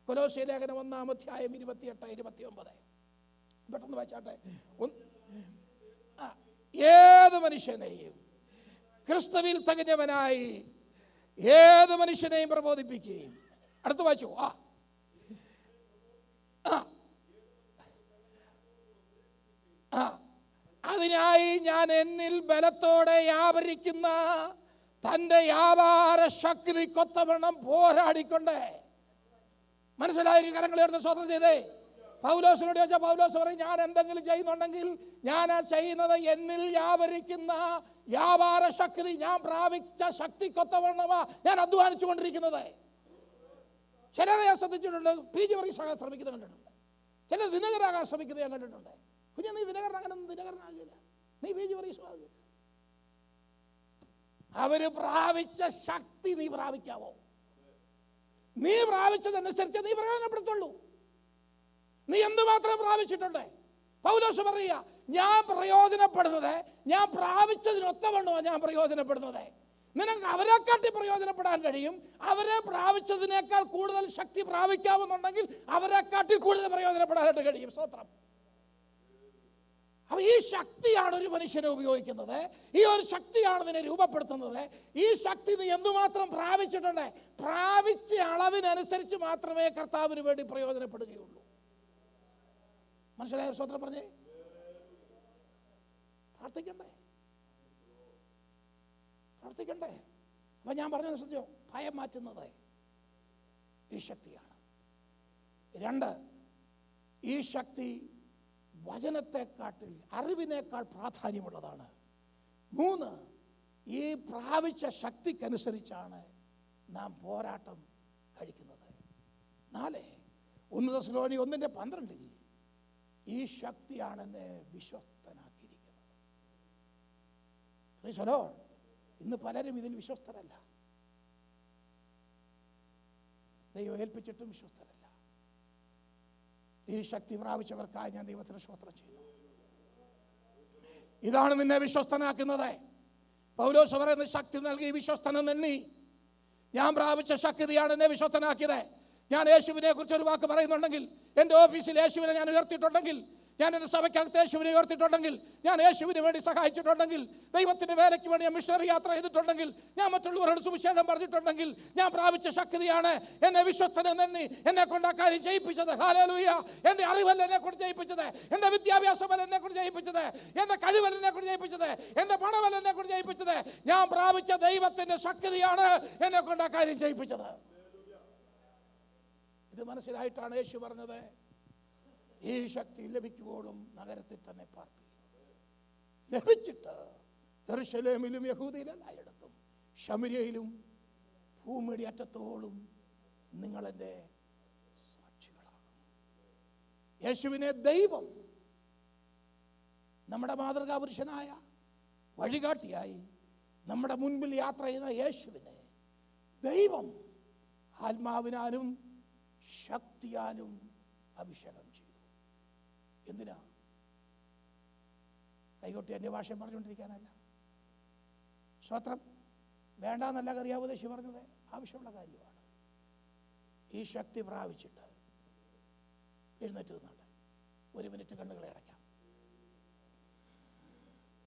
കൊലോസ്യ ലേഖനം 1-ാം അധ്യായം 28-29. പെട്ടെന്ന് വായിച്ചാട്ടെ. ഏത് മനുഷ്യനെയും ക്രിസ്തുവിൽ തികഞ്ഞവനായി ഏത് മനുഷ്യനെയും പ്രബോധിപ്പിക്കുകയും. അടുത്ത് വായിച്ചു. അതിനായി ഞാൻ എന്നിൽ ബലത്തോടെ വ്യാപരിക്കുന്ന തൻ്റെ വ്യാപാര ശക്തി കൊത്തവണ്ണം പോരാടിക്കൊണ്ട്. മനസ്സിലായി? കരങ്ങൾ ഉയർത്തി സ്തോത്രം ചെയ്തേ. പൗലോസിനോട് ചോദിച്ചാൽ പൗലോസ് പറയും, ഞാൻ എന്തെങ്കിലും ചെയ്യുന്നുണ്ടെങ്കിൽ ഞാൻ ആ ചെയ്യുന്നത് എന്നിൽ വ്യാപരിക്കുന്ന വ്യാപാര ശക്തി, ഞാൻ പ്രാപിച്ച ശക്തിക്കൊത്തവണ്ണമാ ഞാൻ അധ്വാനിച്ചു കൊണ്ടിരിക്കുന്നത്. ചിലരെ ഞാൻ ശ്രദ്ധിച്ചിട്ടുണ്ട്, PG വർഗീസാകാൻ ശ്രമിക്കുന്നത് കണ്ടിട്ടുണ്ട്. ചിലർ ദിനകരാകാൻ ശ്രമിക്കുന്നത് ഞാൻ കണ്ടിട്ടുണ്ട്. കുഞ്ഞെ, നീ ദിനകരനാകാനൊന്നും ദിനകരനാകില്ല, നീ PG വർഗീസാകില്ല. അവര് പ്രാപിച്ച ശക്തി നീ പ്രാപിക്കാവോ? നീ പ്രാപിച്ചതനുസരിച്ച് നീ പ്രയോജനപ്പെടുത്തുള്ളൂ. നീ എന്തുമാത്രം പ്രാപിച്ചിട്ടുണ്ട്? പൗലോസ് പറയുക, ഞാൻ പ്രയോജനപ്പെടുന്നത് ഞാൻ പ്രാപിച്ചതിനൊത്തവണ്ണമാണ് ഞാൻ പ്രയോജനപ്പെടുന്നത്. നിനക്ക് അവരെക്കാട്ടി പ്രയോജനപ്പെടാൻ കഴിയും. അവരെ പ്രാപിച്ചതിനേക്കാൾ കൂടുതൽ ശക്തി പ്രാപിക്കാവുന്നുണ്ടെങ്കിൽ അവരെക്കാട്ടി കൂടുതൽ പ്രയോജനപ്പെടാനായിട്ട് കഴിയും. സ്തോത്രം. അപ്പോൾ ഈ ശക്തിയാണ് ഒരു മനുഷ്യനെ ഉപയോഗിക്കുന്നത്. ഈ ഒരു ശക്തിയാണ് നിന്നെ രൂപപ്പെടുത്തുന്നത്. ഈ ശക്തി നീ എന്തുമാത്രം പ്രാപിച്ചിട്ടുണ്ട്? പ്രാപിച്ച അളവിനനുസരിച്ച് മാത്രമേ കർത്താവിന് വേണ്ടി പ്രയോജനപ്പെടുകയുള്ളൂ. മനസ്സിലായ? സ്തോത്രം പറഞ്ഞേ. പ്രാർത്ഥിക്കണ്ടേ? പ്രാർത്ഥിക്കണ്ടേ? അപ്പം ഞാൻ പറഞ്ഞത് ശ്രദ്ധിച്ചോ, ഭയം മാറ്റുന്നത് ഈ ശക്തിയാണ്. 2, ഈ ശക്തി വചനത്തെക്കാട്ടിൽ അറിവിനേക്കാൾ പ്രാധാന്യമുള്ളതാണ്. 3, ഈ പ്രാപിച്ച ശക്തിക്കനുസരിച്ചാണ് നാം പോരാട്ടം കഴിക്കുന്നത്. 4, 1 തെസ്സലോനിക്കർ 1:12 ഈ ശക്തിയാണ് എന്നെ വിശ്വസ്തനാക്കിയിരിക്കുന്നത്. ഇന്ന് പലരും ഇതിൽ വിശ്വസ്തരല്ല. ദൈവം ഏൽപ്പിച്ചിട്ടും വിശ്വസ്തരല്ല. ഈ ശക്തി പ്രാപിച്ചവർക്കായി ഞാൻ ദൈവത്തിന് സ്തോത്രം ചെയ്യുന്നു. ഇതാണ് നിന്നെ വിശ്വസ്തനാക്കുന്നത്. പൗലോസ് പറയുന്ന ശക്തി നൽകി വിശ്വസ്തനെണ്ണി. ഞാൻ പ്രാപിച്ച ശക്തിയാണ് എന്നെ വിശ്വസ്തനാക്കിയത്. ഞാൻ യേശുവിനെ കുറിച്ച് ഒരു വാക്ക് പറയുന്നുണ്ടെങ്കിൽ, എൻ്റെ ഓഫീസിൽ യേശുവിനെ ഞാൻ ഉയർത്തിയിട്ടുണ്ടെങ്കിൽ, ഞാൻ എൻ്റെ സഭയ്ക്കകത്ത് യേശുവിനെ ഉയർത്തിയിട്ടുണ്ടെങ്കിൽ, ഞാൻ യേശുവിന് വേണ്ടി സഹായിച്ചിട്ടുണ്ടെങ്കിൽ, ദൈവത്തിൻ്റെ വേലയ്ക്ക് വേണ്ടി ഞാൻ മിഷണറി യാത്ര ചെയ്തിട്ടുണ്ടെങ്കിൽ, ഞാൻ മറ്റുള്ളവരോട് സുവിശേഷം പറഞ്ഞിട്ടുണ്ടെങ്കിൽ, ഞാൻ പ്രാപിച്ച ശക്തിയാണ് എന്നെ വിശ്വസ്തനെണ്ണി എന്നെ കൊണ്ട് ആ കാര്യം ചെയ്യിപ്പിച്ചത്. ഹല്ലേലൂയ. എൻ്റെ അറിവല്ല എന്നെ കൊണ്ട് ചെയ്യിപ്പിച്ചത്, എൻ്റെ വിദ്യാഭ്യാസമല്ല എന്നെ കൊണ്ട് ചെയ്യിപ്പിച്ചത്, എൻ്റെ കഴിവല്ല എന്നെ കൊണ്ട് ചെയ്യിപ്പിച്ചത്, എൻ്റെ പണമല്ല എന്നെ കൊണ്ട് ചെയ്യിപ്പിച്ചത്. ഞാൻ പ്രാപിച്ച ദൈവത്തിൻ്റെ ശക്തിയാണ് എന്നെ കൊണ്ട് ആ കാര്യം ചെയ്യിപ്പിച്ചത്. ഇത് മനസ്സിലായിട്ടാണ് യേശു പറഞ്ഞത്, ഈ ശക്തി ലഭിക്കുമ്പോഴും നഗരത്തിൽ തന്നെ പാർപ്പിക്കും. ലഭിച്ചിട്ട് യെരൂശലേമിലും യഹൂദയിലും എല്ലായിടത്തും ശമര്യയിലും ഭൂമിയുടെ അറ്റത്തോളം നിങ്ങളെൻ്റെ സാക്ഷികളാകും. യേശുവിനെ ദൈവം നമ്മുടെ മാതൃകാ പുരുഷനായ വഴികാട്ടിയായി നമ്മുടെ മുൻപിൽ യാത്ര ചെയ്യുന്ന യേശുവിനെ ദൈവം ആത്മാവിനാലും ശക്തിയാലും അഭിഷേകം ചെയ്തു. എന്തിനാ? കൈകൊട്ടി എൻ്റെ ഭാഷയും പറഞ്ഞുകൊണ്ടിരിക്കാനല്ല. സ്തോത്രം. വേണ്ടാന്നല്ല കറിയാവുദേശി പറഞ്ഞത്, ആവശ്യമുള്ള കാര്യമാണ്. ഈ ശക്തി പ്രാപിച്ചിട്ട് എഴുന്നേറ്റ് നിന്നാട്ടെ. 1 മിനിറ്റ് കണ്ണുകളെ അടയ്ക്കാം.